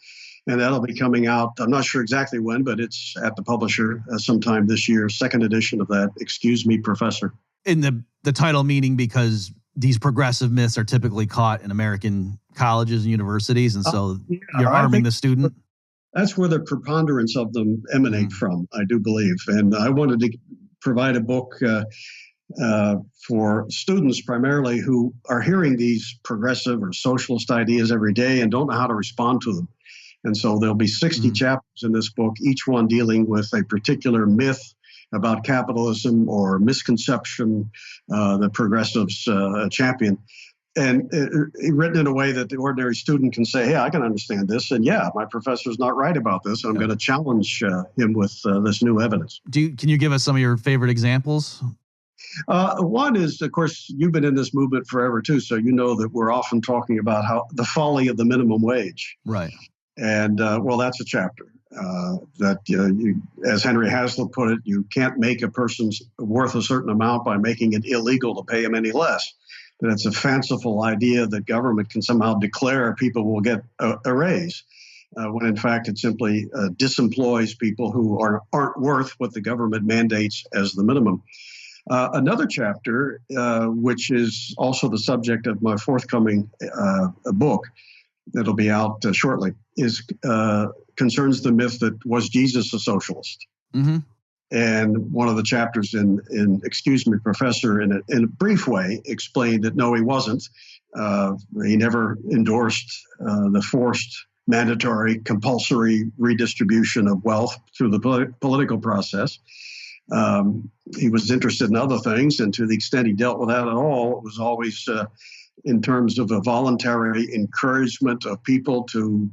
And that'll be coming out, I'm not sure exactly when, but it's at the publisher sometime this year, second edition of that, Excuse Me, Professor. In the title meaning because these progressive myths are typically caught in American colleges and universities, and so you're arming the student? That's where the preponderance of them emanate from, I do believe. And I wanted to provide a book for students primarily who are hearing these progressive or socialist ideas every day and don't know how to respond to them. And so there'll be 60 chapters in this book, each one dealing with a particular myth about capitalism or misconception the progressives champion. And written in a way that the ordinary student can say, hey, I can understand this. And yeah, my professor's not right about this. I'm going to challenge him with this new evidence. Can you give us some of your favorite examples? One is, of course, you've been in this movement forever, too. So you know that we're often talking about how the folly of the minimum wage. Right. And, that's a chapter that, as Henry Hazlitt put it, you can't make a person's worth a certain amount by making it illegal to pay him any less. That it's a fanciful idea that government can somehow declare people will get a raise, when in fact it simply disemploys people who aren't worth what the government mandates as the minimum. Another chapter, which is also the subject of my forthcoming book that'll be out shortly, concerns the myth that was Jesus a socialist? And one of the chapters in Excuse Me, Professor, in a brief way, explained that no, he wasn't. He never endorsed the forced, mandatory, compulsory redistribution of wealth through the political process. He was interested in other things, and to the extent he dealt with that at all, it was always in terms of a voluntary encouragement of people to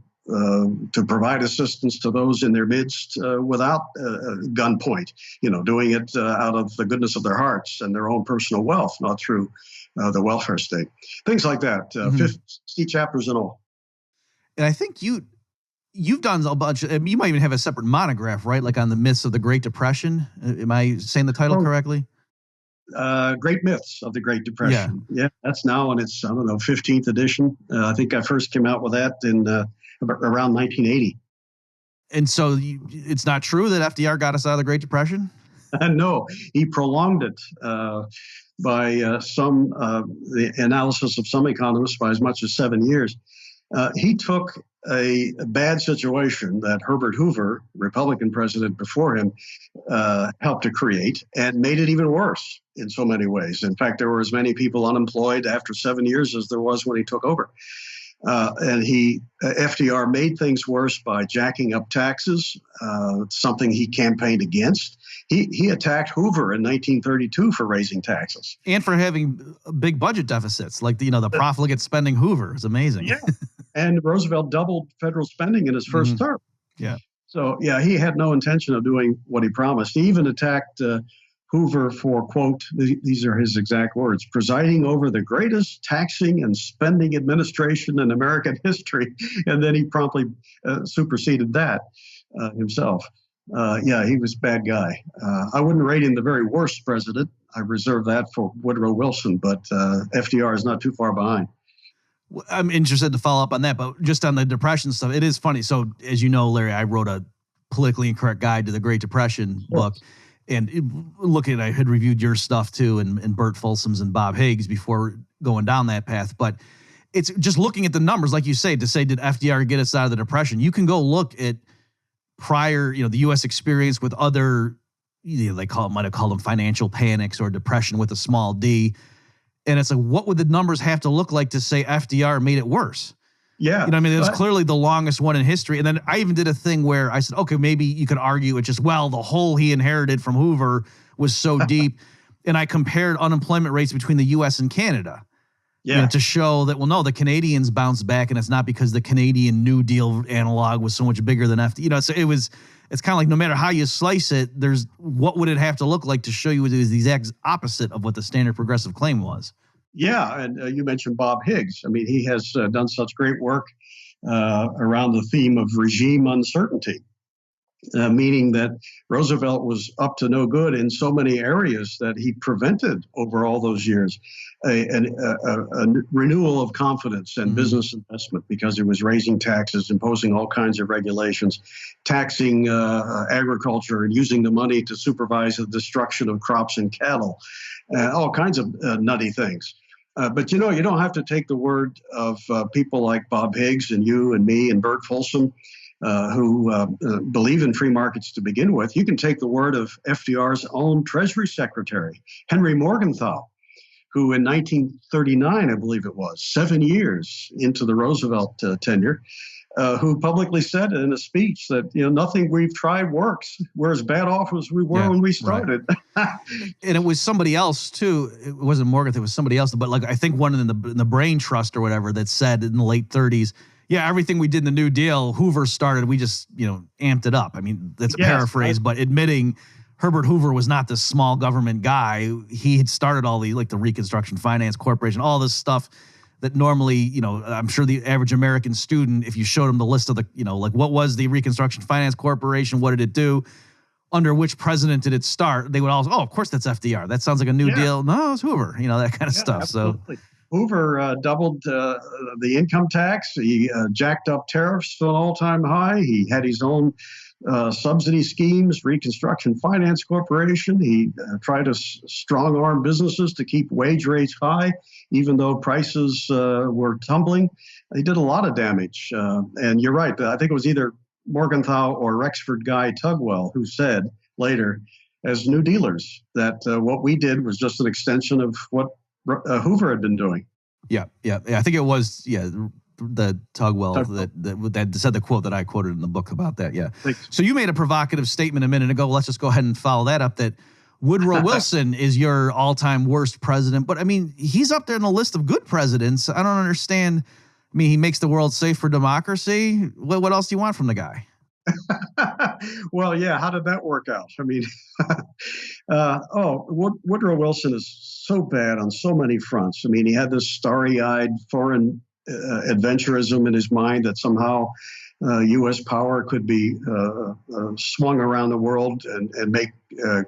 provide assistance to those in their midst without gunpoint, doing it out of the goodness of their hearts and their own personal wealth, not through the welfare state. Things like that, 50 chapters in all. And I think you've done a bunch, you might even have a separate monograph, right? Like on the myths of the Great Depression. Am I saying the title correctly? Great Myths of the Great Depression. Yeah, that's now in its, 15th edition. I think I first came out with that in around 1980. And so it's not true that FDR got us out of the Great Depression? No, he prolonged it by the analysis of some economists by as much as 7 years. He took a bad situation that Herbert Hoover, Republican president before him, helped to create and made it even worse in so many ways. In fact, there were as many people unemployed after 7 years as there was when he took over. And FDR made things worse by jacking up taxes, something he campaigned against. He attacked Hoover in 1932 for raising taxes. And for having big budget deficits, like the profligate spending Hoover is amazing. Yeah. And Roosevelt doubled federal spending in his first term. Yeah. So, yeah, he had no intention of doing what he promised. He even attacked Hoover for, quote, these are his exact words, presiding over the greatest taxing and spending administration in American history. And then he promptly superseded that himself. Yeah, he was a bad guy. I wouldn't rate him the very worst president. I reserve that for Woodrow Wilson, but FDR is not too far behind. I'm interested to follow up on that, but just on the Depression stuff, it is funny. So as you know, Larry, I wrote a politically incorrect guide to the Great Depression book. And I had reviewed your stuff too, and Bert Folsom's and Bob Higgs before going down that path. But it's just looking at the numbers, like you say, to say, did FDR get us out of the Depression? You can go look at prior, the U.S. experience with other, might have called them financial panics or depression with a small d. And it's like, what would the numbers have to look like to say FDR made it worse? Yeah. It was clearly the longest one in history. And then I even did a thing where I said, okay, maybe you could argue it's just, the hole he inherited from Hoover was so deep. And I compared unemployment rates between the U.S. and Canada. Yeah. To show that, the Canadians bounced back, and it's not because the Canadian New Deal analog was so much bigger than FDR. So it's kind of like no matter how you slice it, there's what would it have to look like to show you it was the exact opposite of what the standard progressive claim was. Yeah, and you mentioned Bob Higgs. I mean, he has done such great work around the theme of regime uncertainty, meaning that Roosevelt was up to no good in so many areas that he prevented over all those years a renewal of confidence and business investment, because he was raising taxes, imposing all kinds of regulations, taxing agriculture, and using the money to supervise the destruction of crops and cattle, all kinds of nutty things. But, you don't have to take the word of people like Bob Higgs and you and me and Bert Folsom, who believe in free markets to begin with. You can take the word of FDR's own Treasury Secretary, Henry Morgenthau, who in 1939, I believe it was, 7 years into the Roosevelt tenure, who publicly said in a speech that, nothing we've tried works. We're as bad off as we were when we started. Right. And it was somebody else too. It wasn't Morgan. It was somebody else. But I think one in the Brain Trust or whatever that said in the late 30s, everything we did in the New Deal, Hoover started, we just, amped it up. I mean, that's a paraphrase, but admitting Herbert Hoover was not this small government guy. He had started all the Reconstruction Finance Corporation, all this stuff that normally, I'm sure the average American student, if you showed them the list of the, what was the Reconstruction Finance Corporation? What did it do? Under which president did it start? They would all, of course, that's FDR. That sounds like a New Deal. No, it's Hoover, that kind of stuff. Absolutely. So Hoover doubled the income tax. He jacked up tariffs to an all-time high. He had his own subsidy schemes, Reconstruction Finance Corporation. He tried to strong-arm businesses to keep wage rates high, even though prices were tumbling. He did a lot of damage. And you're right. I think it was either Morgenthau or Rexford Guy Tugwell who said later, as New Dealers, that what we did was just an extension of what Hoover had been doing. Yeah. I think it was, the Tugwell that said the quote that I quoted in the book about that. Yeah. So you made a provocative statement a minute ago. Let's just go ahead and follow that up, that Woodrow Wilson is your all-time worst president. But I mean, he's up there in the list of good presidents. I don't understand. I mean, he makes the world safe for democracy. What else do you want from the guy? Well, yeah. How did that work out? I mean, Woodrow Wilson is so bad on so many fronts. I mean, he had this starry-eyed foreign adventurism in his mind that somehow U.S. power could be swung around the world and make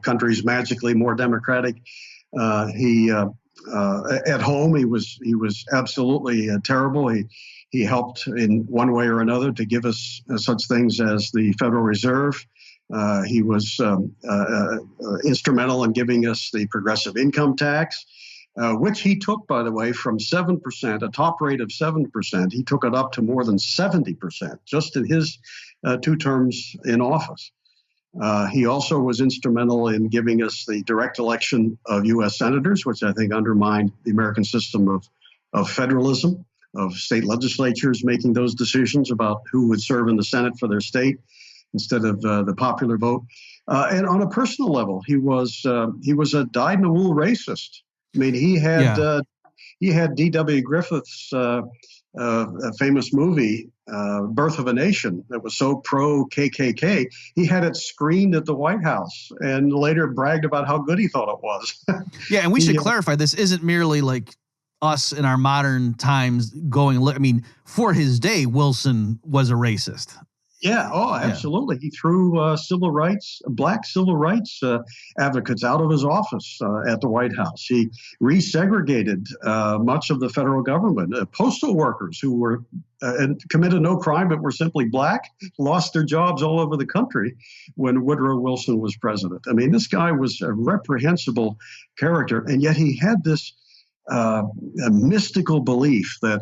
countries magically more democratic. He at home, he was absolutely terrible. He helped in one way or another to give us such things as the Federal Reserve. He was instrumental in giving us the progressive income tax, which he took, by the way, from 7%, a top rate of 7%. He took it up to more than 70% just in his 2 terms in office. He also was instrumental in giving us the direct election of U.S. senators, which I think undermined the American system of federalism, of state legislatures making those decisions about who would serve in the Senate for their state instead of the popular vote. And on a personal level, he was a dyed-in-the-wool racist. I mean, he had D.W. Griffith's a famous movie, Birth of a Nation, that was so pro KKK, he had it screened at the White House and later bragged about how good he thought it was. Yeah, and we should clarify, this isn't merely like us in our modern times going, I mean, for his day, Wilson was a racist. Yeah, absolutely. He threw black civil rights advocates out of his office at the White House. He resegregated much of the federal government. Postal workers who were and committed no crime but were simply black lost their jobs all over the country when Woodrow Wilson was president. I mean, this guy was a reprehensible character, and yet he had this a mystical belief that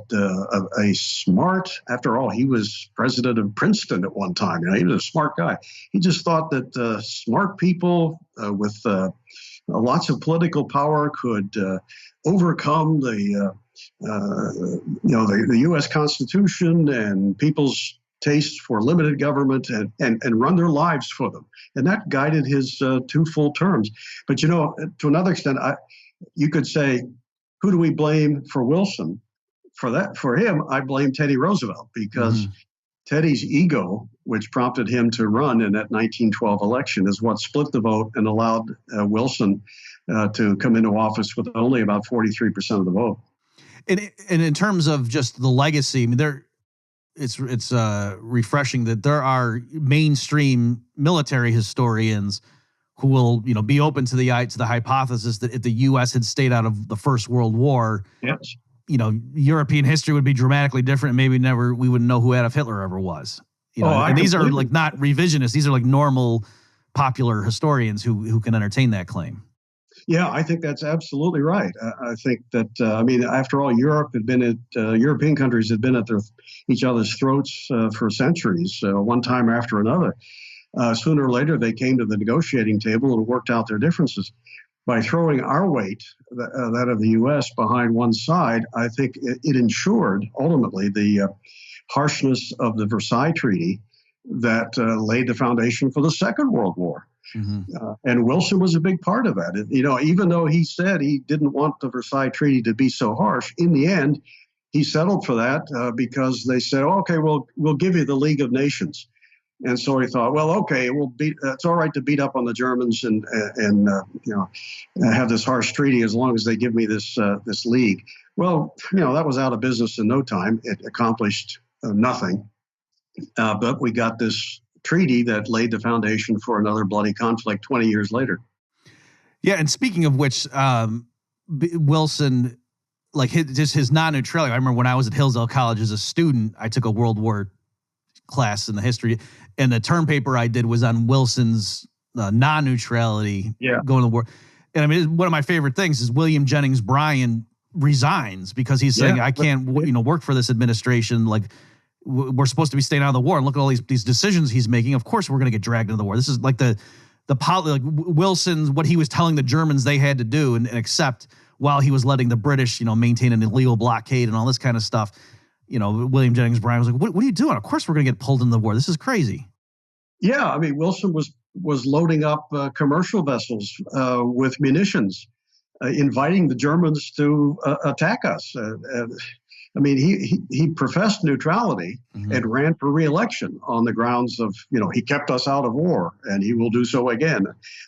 a smart, after all, he was president of Princeton at one time. He was a smart guy. He just thought that smart people with lots of political power could overcome the U.S. Constitution and people's taste for limited government and run their lives for them. And that guided his 2 full terms. But, to another extent, you could say, who do we blame for Wilson? For him, I blame Teddy Roosevelt, because Teddy's ego, which prompted him to run in that 1912 election, is what split the vote and allowed Wilson to come into office with only about 43% of the vote. And in terms of just the legacy, I mean, it's refreshing that there are mainstream military historians who will, be open to the hypothesis that if the U.S. had stayed out of the First World War, yes, European history would be dramatically different. Maybe we wouldn't know who Adolf Hitler ever was. And these are like not revisionists; these are like normal, popular historians who can entertain that claim. Yeah, I think that's absolutely right. I think that after all, European countries had been at each other's throats for centuries, one time after another. Sooner or later, they came to the negotiating table and worked out their differences. By throwing our weight, that of the U.S., behind one side, I think it ensured ultimately the harshness of the Versailles Treaty that laid the foundation for the Second World War. Mm-hmm. And Wilson was a big part of that. Even though he said he didn't want the Versailles Treaty to be so harsh, in the end, he settled for that because they said, okay, we'll give you the League of Nations. And so he thought, well, okay, it's all right to beat up on the Germans and have this harsh treaty as long as they give me this league. Well, that was out of business in no time. It accomplished nothing. But we got this treaty that laid the foundation for another bloody conflict 20 years later. Yeah, and speaking of which, Wilson, like his non-neutrality. I remember when I was at Hillsdale College as a student, I took a World War class in the history, and the term paper I did was on Wilson's non-neutrality going to the war. And I mean, one of my favorite things is William Jennings Bryan resigns because he's saying, I can't work for this administration. Like, we're supposed to be staying out of the war, and look at all these decisions he's making. Of course we're going to get dragged into the war. This is like Wilson's, what he was telling the Germans they had to do and accept, while he was letting the British maintain an illegal blockade and all this kind of stuff. William Jennings Bryan was like, what are you doing? Of course we're going to get pulled into the war. This is crazy. Yeah, I mean, Wilson was loading up commercial vessels with munitions, inviting the Germans to attack us. He professed neutrality and ran for re-election on the grounds of, he kept us out of war and he will do so again.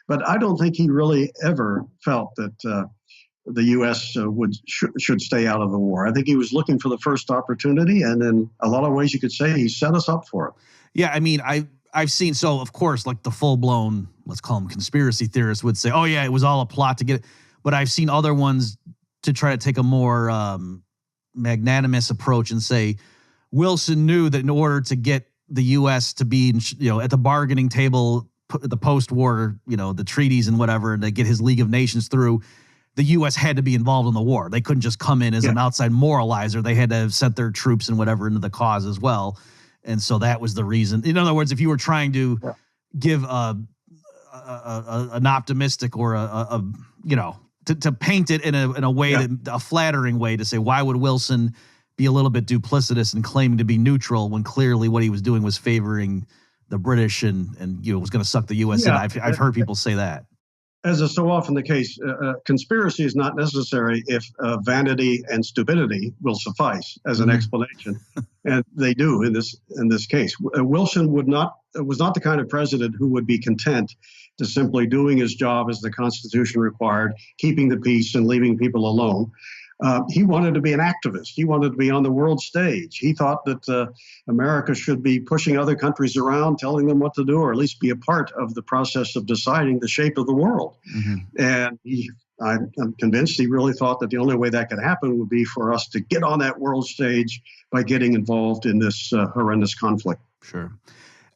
But I don't think he really ever felt that the U.S. should stay out of the war. I think he was looking for the first opportunity, and in a lot of ways you could say he set us up for it. Yeah, I mean, I've seen, so of course, like the full-blown, let's call them conspiracy theorists would say, oh yeah, it was all a plot to get it. But I've seen other ones to try to take a more magnanimous approach and say Wilson knew that in order to get the U.S. to be, at the bargaining table, the post-war, the treaties and whatever, and to get his League of Nations through, the U.S. had to be involved in the war. They couldn't just come in as an outside moralizer. They had to have sent their troops and whatever into the cause as well. And so that was the reason. In other words, if you were trying to give an optimistic or to paint it in a way, a flattering way, to say, why would Wilson be a little bit duplicitous and claiming to be neutral when clearly what he was doing was favoring the British and was going to suck the U.S. in? I've heard people say that. as is so often the case, conspiracy is not necessary if vanity and stupidity will suffice as an explanation, and they do in this case. Wilson was not the kind of president who would be content to simply doing his job as the Constitution required, keeping the peace and leaving people alone. He wanted to be an activist. He wanted to be on the world stage. He thought that America should be pushing other countries around, telling them what to do, or at least be a part of the process of deciding the shape of the world. And I'm convinced he really thought that the only way that could happen would be for us to get on that world stage by getting involved in this horrendous conflict. Sure.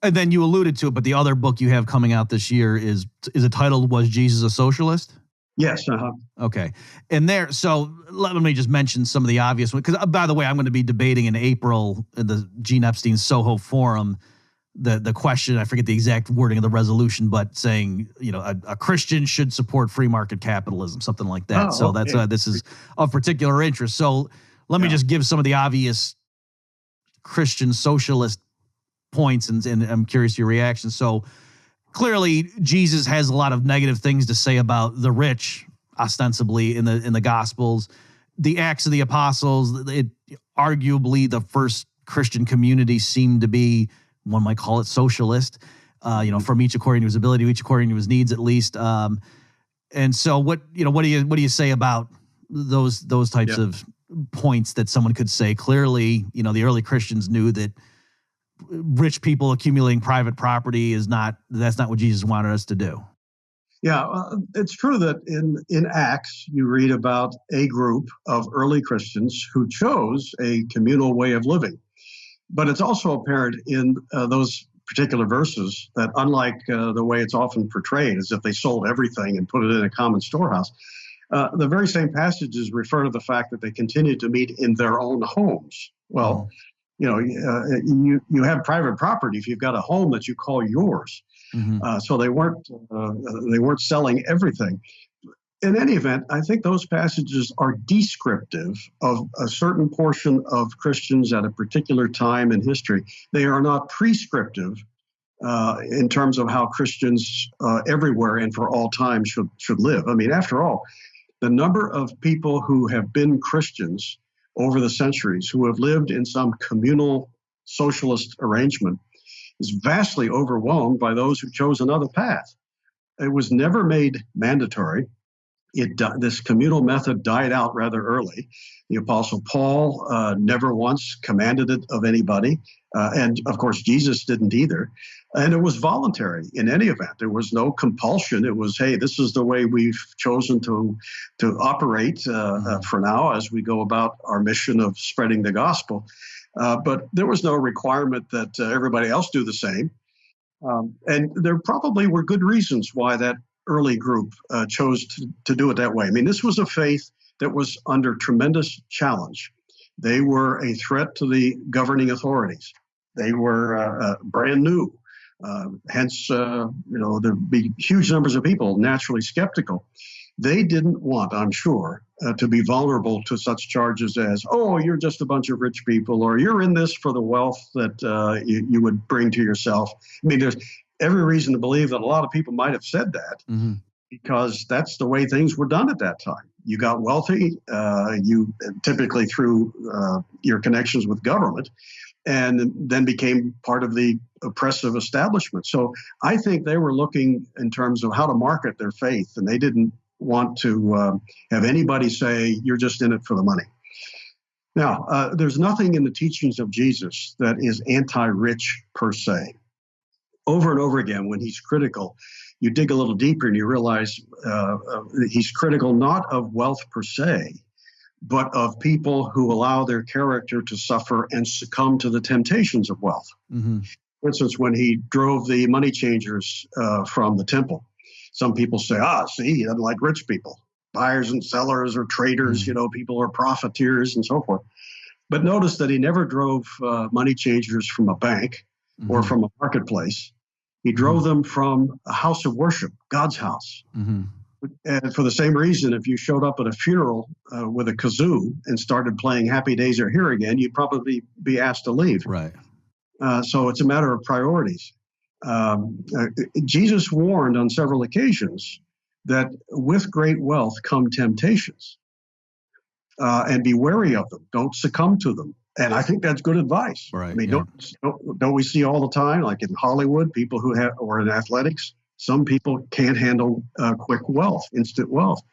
And then you alluded to it, but the other book you have coming out this year is it titled "Was Jesus a Socialist?" Yes. Okay. And there, so let me just mention some of the obvious ones. Because, by the way, I'm going to be debating in April in the Gene Epstein Soho Forum the question, I forget the exact wording of the resolution, but saying, a Christian should support free market capitalism, something like that. This is of particular interest. So let me just give some of the obvious Christian socialist points, and I'm curious your reaction. So clearly, Jesus has a lot of negative things to say about the rich, ostensibly in the Gospels. The Acts of the Apostles, arguably the first Christian community seemed to be, one might call it socialist. From each according to his ability, each according to his needs, at least. And so, what do you say about those types of points that someone could say? Clearly, the early Christians knew that rich people accumulating private property that's not what Jesus wanted us to do. Yeah, it's true that in Acts, you read about a group of early Christians who chose a communal way of living. But it's also apparent in those particular verses that, unlike the way it's often portrayed, as if they sold everything and put it in a common storehouse, the very same passages refer to the fact that they continued to meet in their own homes. Well, you have private property if you've got a home that you call yours. So they weren't selling everything. In any event, I think those passages are descriptive of a certain portion of Christians at a particular time in history. They are not prescriptive in terms of how Christians everywhere and for all time should live. I mean, after all, the number of people who have been Christians over the centuries, who have lived in some communal socialist arrangement, is vastly overwhelmed by those who chose another path. It was never made mandatory. This communal method died out rather early. The Apostle Paul never once commanded it of anybody. And of course, Jesus didn't either. And it was voluntary in any event. There was no compulsion. It was, hey, this is the way we've chosen to operate for now as we go about our mission of spreading the gospel. But there was no requirement that everybody else do the same. And there probably were good reasons why that early group chose to do it that way. I mean, this was a faith that was under tremendous challenge. They were a threat to the governing authorities. They were brand new. Hence, there'd be huge numbers of people naturally skeptical. They didn't want, I'm sure, to be vulnerable to such charges as, oh, you're just a bunch of rich people, or you're in this for the wealth that you would bring to yourself. I mean, there's every reason to believe that a lot of people might have said that because that's the way things were done at that time. You got wealthy, you typically through your connections with government, and then became part of the oppressive establishment. So I think they were looking in terms of how to market their faith, and they didn't want to have anybody say, you're just in it for the money. Now, there's nothing in the teachings of Jesus that is anti-rich per se. Over and over again, when he's critical, you dig a little deeper and you realize he's critical not of wealth per se, but of people who allow their character to suffer and succumb to the temptations of wealth. For instance, when he drove the money changers from the temple, some people say, see, he doesn't like rich people. Buyers and sellers or traders, people are profiteers and so forth. But notice that he never drove money changers from a bank or from a marketplace. He drove them from a house of worship, God's house. And for the same reason, if you showed up at a funeral with a kazoo and started playing Happy Days Are Here Again, you'd probably be asked to leave. Right. So it's a matter of priorities. Jesus warned on several occasions that with great wealth come temptations, and be wary of them. Don't succumb to them. And I think that's good advice. Right. I mean, don't we see all the time, like in Hollywood, people who have, or in athletics, some people can't handle quick wealth, instant wealth.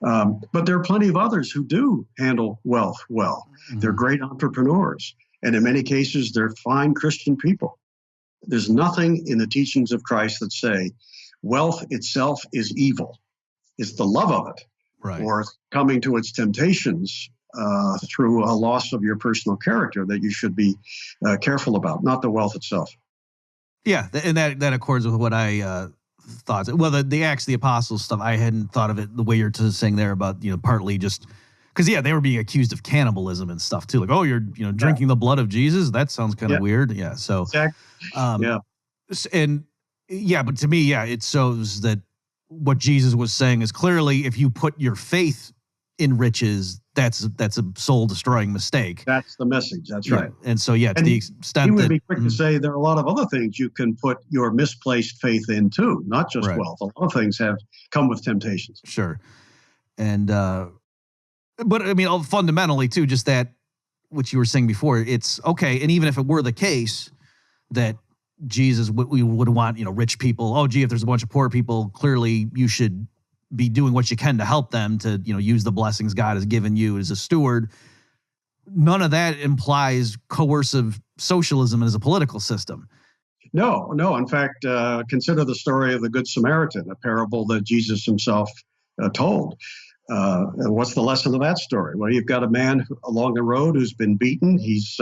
But there are plenty of others who do handle wealth well. Mm-hmm. They're great entrepreneurs. And in many cases, they're fine Christian people. There's nothing in the teachings of Christ that say wealth itself is evil. It's the love of it, right, or coming to its temptations through a loss of your personal character that you should be careful about, not the wealth itself. Yeah, and that accords with what I thought. Well, the Acts of the Apostles stuff, I hadn't thought of it the way you're saying there about, partly just because, they were being accused of cannibalism and stuff too. Like, oh, you're drinking the blood of Jesus? That sounds kind of weird. Yeah, so exactly. But to me, it shows that what Jesus was saying is clearly if you put your faith in riches, that's a soul-destroying mistake. That's the message. That's right. And so, to the extent he would be quick to say there are a lot of other things you can put your misplaced faith in too, not just wealth. A lot of things have come with temptations. Sure. And, but I mean, fundamentally too, just that, which you were saying before, it's okay. And even if it were the case that Jesus, we would want, rich people, oh, gee, if there's a bunch of poor people, clearly you should be doing what you can to help them to, use the blessings God has given you as a steward. None of that implies coercive socialism as a political system. No. In fact, consider the story of the Good Samaritan, a parable that Jesus himself told. And what's the lesson of that story? Well, you've got a man along the road who's been beaten. He's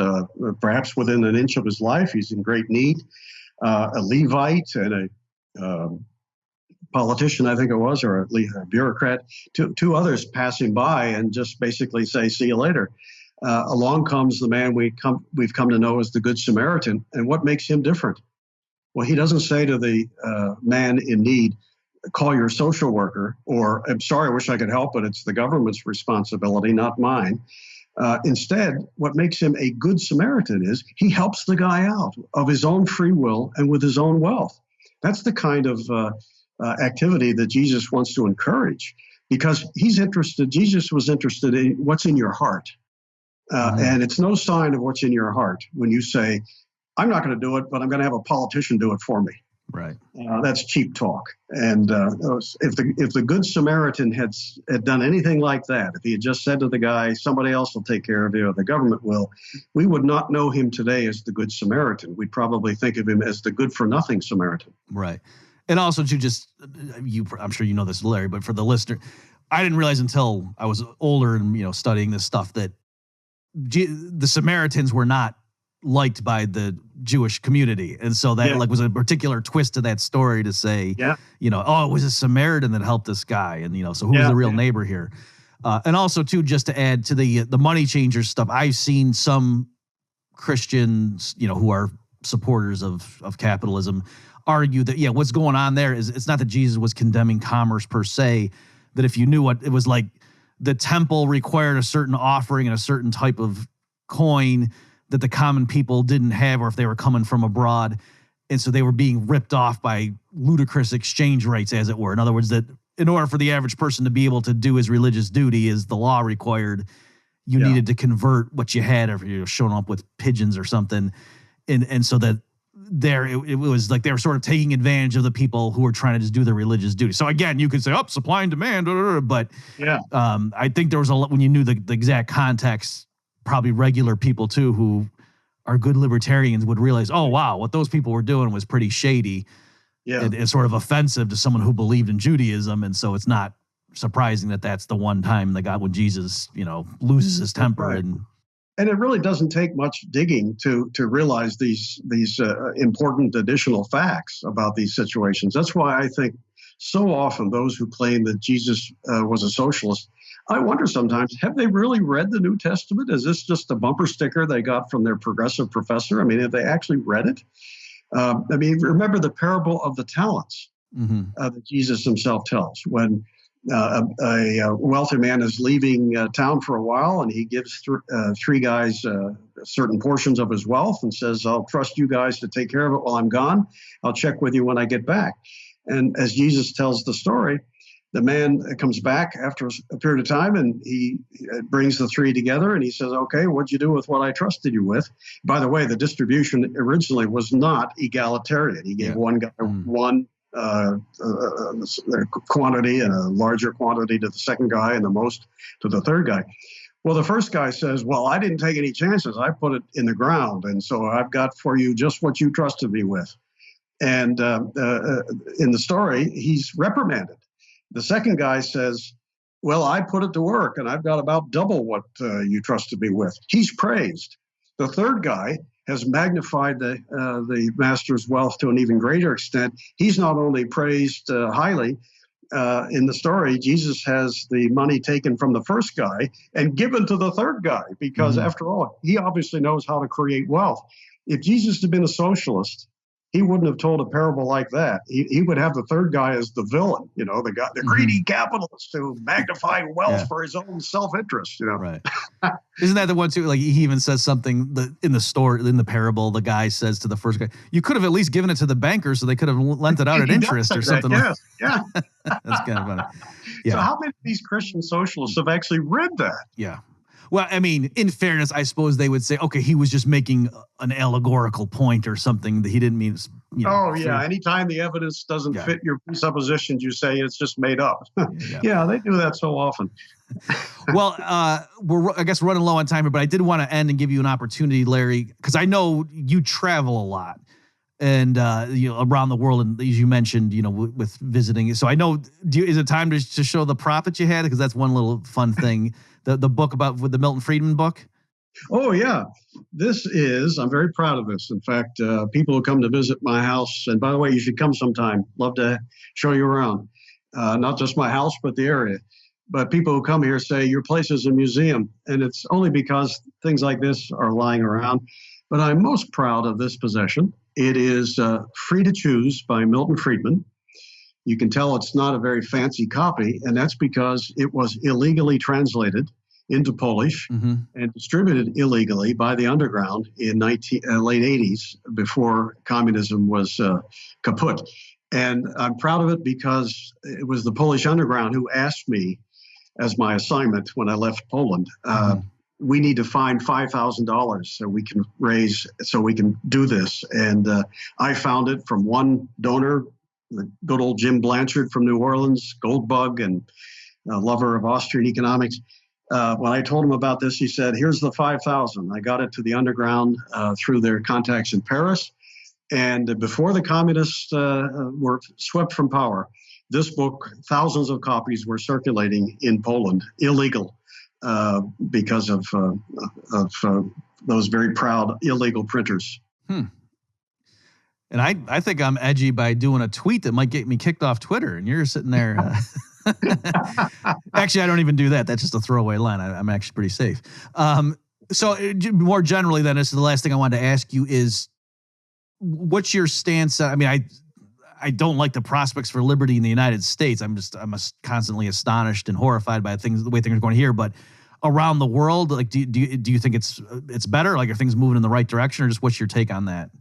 perhaps within an inch of his life. He's in great need. A Levite and a politician, I think it was, or at least a bureaucrat, two others passing by and just basically say, see you later. Along comes the man we've come to know as the Good Samaritan. And what makes him different? Well, he doesn't say to the man in need, call your social worker, or I'm sorry, I wish I could help, but it's the government's responsibility, not mine. Instead, what makes him a good Samaritan is he helps the guy out of his own free will and with his own wealth. That's the kind of activity that Jesus wants to encourage, because Jesus was interested in what's in your heart. And it's no sign of what's in your heart when you say, I'm not going to do it, but I'm going to have a politician do it for me. Right. That's cheap talk. And if the Good Samaritan had done anything like that, if he had just said to the guy, somebody else will take care of you, or the government will, we would not know him today as the Good Samaritan. We'd probably think of him as the good-for-nothing Samaritan. Right. And also, I'm sure you know this, Larry, but for the listener, I didn't realize until I was older and studying this stuff that the Samaritans were not liked by the Jewish community. And so that was a particular twist to that story to say, oh, it was a Samaritan that helped this guy. And, so who's the real neighbor here? And also too, just to add to the money changers stuff, I've seen some Christians, who are supporters of capitalism argue that, what's going on there is it's not that Jesus was condemning commerce per se, that if you knew what it was like, the temple required a certain offering and a certain type of coin that the common people didn't have, or if they were coming from abroad. And so they were being ripped off by ludicrous exchange rates, as it were. In other words, that in order for the average person to be able to do his religious duty as the law required, you needed to convert what you had, or you're showing up with pigeons or something. And so that it was like they were sort of taking advantage of the people who were trying to just do their religious duty. So again, you could say, supply and demand, but I think there was a lot, when you knew the exact context, probably regular people too, who are good libertarians, would realize, oh, wow, what those people were doing was pretty shady and sort of offensive to someone who believed in Judaism. And so it's not surprising that that's the one time when Jesus, loses his temper. Right. And it really doesn't take much digging to realize these important additional facts about these situations. That's why I think so often those who claim that Jesus was a socialist, I wonder sometimes, have they really read the New Testament? Is this just a bumper sticker they got from their progressive professor? I mean, have they actually read it? Remember the parable of the talents that Jesus himself tells, when a wealthy man is leaving town for a while, and he gives three guys certain portions of his wealth and says, I'll trust you guys to take care of it while I'm gone. I'll check with you when I get back. And as Jesus tells the story, The man comes back after a period of time, and he brings the three together, and he says, okay, what'd you do with what I trusted you with? By the way, the distribution originally was not egalitarian. He gave one guy one quantity and a larger quantity to the second guy and the most to the third guy. Well, the first guy says, well, I didn't take any chances. I put it in the ground, and so I've got for you just what you trusted me with. And in the story, he's reprimanded. The second guy says, well, I put it to work, and I've got about double what you trusted me with. He's praised. The third guy has magnified the master's wealth to an even greater extent. He's not only praised highly. In the story, Jesus has the money taken from the first guy and given to the third guy because, after all, he obviously knows how to create wealth. If Jesus had been a socialist, he wouldn't have told a parable like that. He would have the third guy as the villain, the greedy capitalist who magnified wealth for his own self-interest. Right. Isn't that the one too? Like he even says something in the parable. The guy says to the first guy, "You could have at least given it to the banker, so they could have lent it out at interest or something." Yeah. That's kind of funny. Yeah. So how many of these Christian socialists have actually read that? Yeah. Well, I mean, in fairness, I suppose they would say, okay, he was just making an allegorical point or something that he didn't mean. Anytime the evidence doesn't fit your presuppositions, you say it's just made up. Yeah, they do that so often. Well, we're, I guess, running low on time here, but I did want to end and give you an opportunity, Larry, because I know you travel a lot and around the world, and as you mentioned, with visiting. So I know, is it time to show the prop that you had? Because that's one little fun thing. The book with the Milton Friedman book? Oh, yeah. I'm very proud of this. In fact, people who come to visit my house, and by the way, you should come sometime. Love to show you around. Not just my house, but the area. But people who come here say, your place is a museum. And it's only because things like this are lying around. But I'm most proud of this possession. It is Free to Choose by Milton Friedman. You can tell it's not a very fancy copy, and that's because it was illegally translated into Polish and distributed illegally by the underground in late 80s before communism was kaput. And I'm proud of it because it was the Polish underground who asked me as my assignment when I left Poland, we need to find $5,000 so we can do this. And I found it from one donor, the good old Jim Blanchard from New Orleans, gold bug and a lover of Austrian economics. When I told him about this, he said, here's the 5,000. I got it to the underground through their contacts in Paris. And before the communists were swept from power, this book, thousands of copies were circulating in Poland, illegal, because of those very proud illegal printers. And I think I'm edgy by doing a tweet that might get me kicked off Twitter, and you're sitting there. Actually, I don't even do that. That's just a throwaway line. I'm actually pretty safe. So more generally, then, this is the last thing I wanted to ask you is, what's your stance? I mean, I don't like the prospects for liberty in the United States. I'm constantly astonished and horrified by the way things are going here. But around the world, like, do you think it's better? Like, are things moving in the right direction, or just what's your take on that?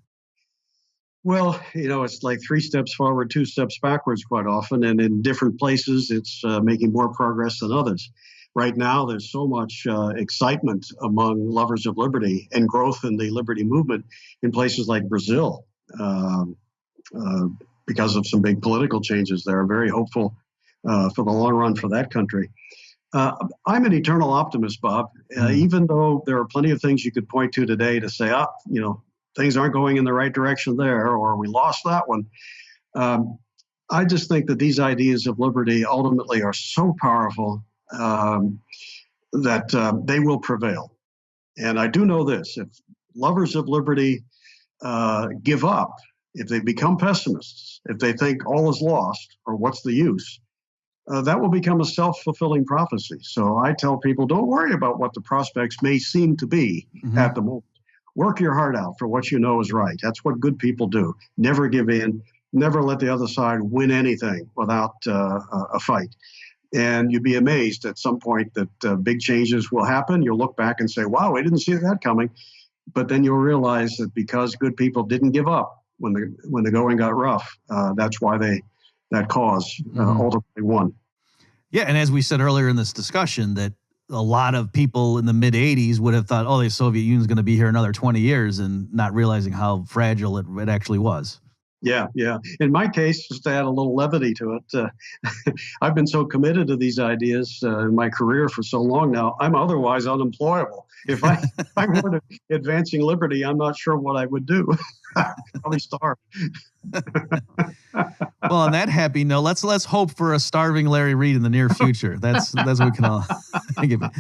Well, it's like 3 steps forward, 2 steps backwards quite often. And in different places, it's making more progress than others. Right now, there's so much excitement among lovers of liberty and growth in the liberty movement in places like Brazil because of some big political changes there. I'm very hopeful for the long run for that country. I'm an eternal optimist, Bob, even though there are plenty of things you could point to today to say, things aren't going in the right direction there, or we lost that one. I just think that these ideas of liberty ultimately are so powerful that they will prevail. And I do know this: if lovers of liberty give up, if they become pessimists, if they think all is lost or what's the use, that will become a self-fulfilling prophecy. So I tell people, don't worry about what the prospects may seem to be at the moment. Work your heart out for what you know is right. That's what good people do. Never give in. Never let the other side win anything without a fight. And you'd be amazed at some point that big changes will happen. You'll look back and say, wow, we didn't see that coming. But then you'll realize that because good people didn't give up when the going got rough, that's why that cause ultimately won. Yeah, and as we said earlier in this discussion, that a lot of people in the mid 80s would have thought, oh, the Soviet Union's going to be here another 20 years, and not realizing how fragile it actually was. Yeah. In my case, just to add a little levity to it, I've been so committed to these ideas in my career for so long now, I'm otherwise unemployable. If I weren't advancing liberty, I'm not sure what I would do. Probably starve. Well, on that happy note, let's hope for a starving Larry Reid in the near future. That's what we can all give it.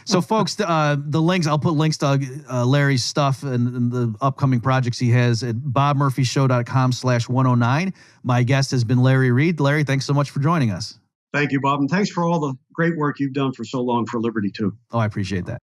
So, folks, the links, I'll put links to Larry's stuff and the upcoming projects he has at bobmurphyshow.com/109. My guest has been Larry Reid. Larry, thanks so much for joining us. Thank you, Bob. And thanks for all the great work you've done for so long for liberty, too. Oh, I appreciate that.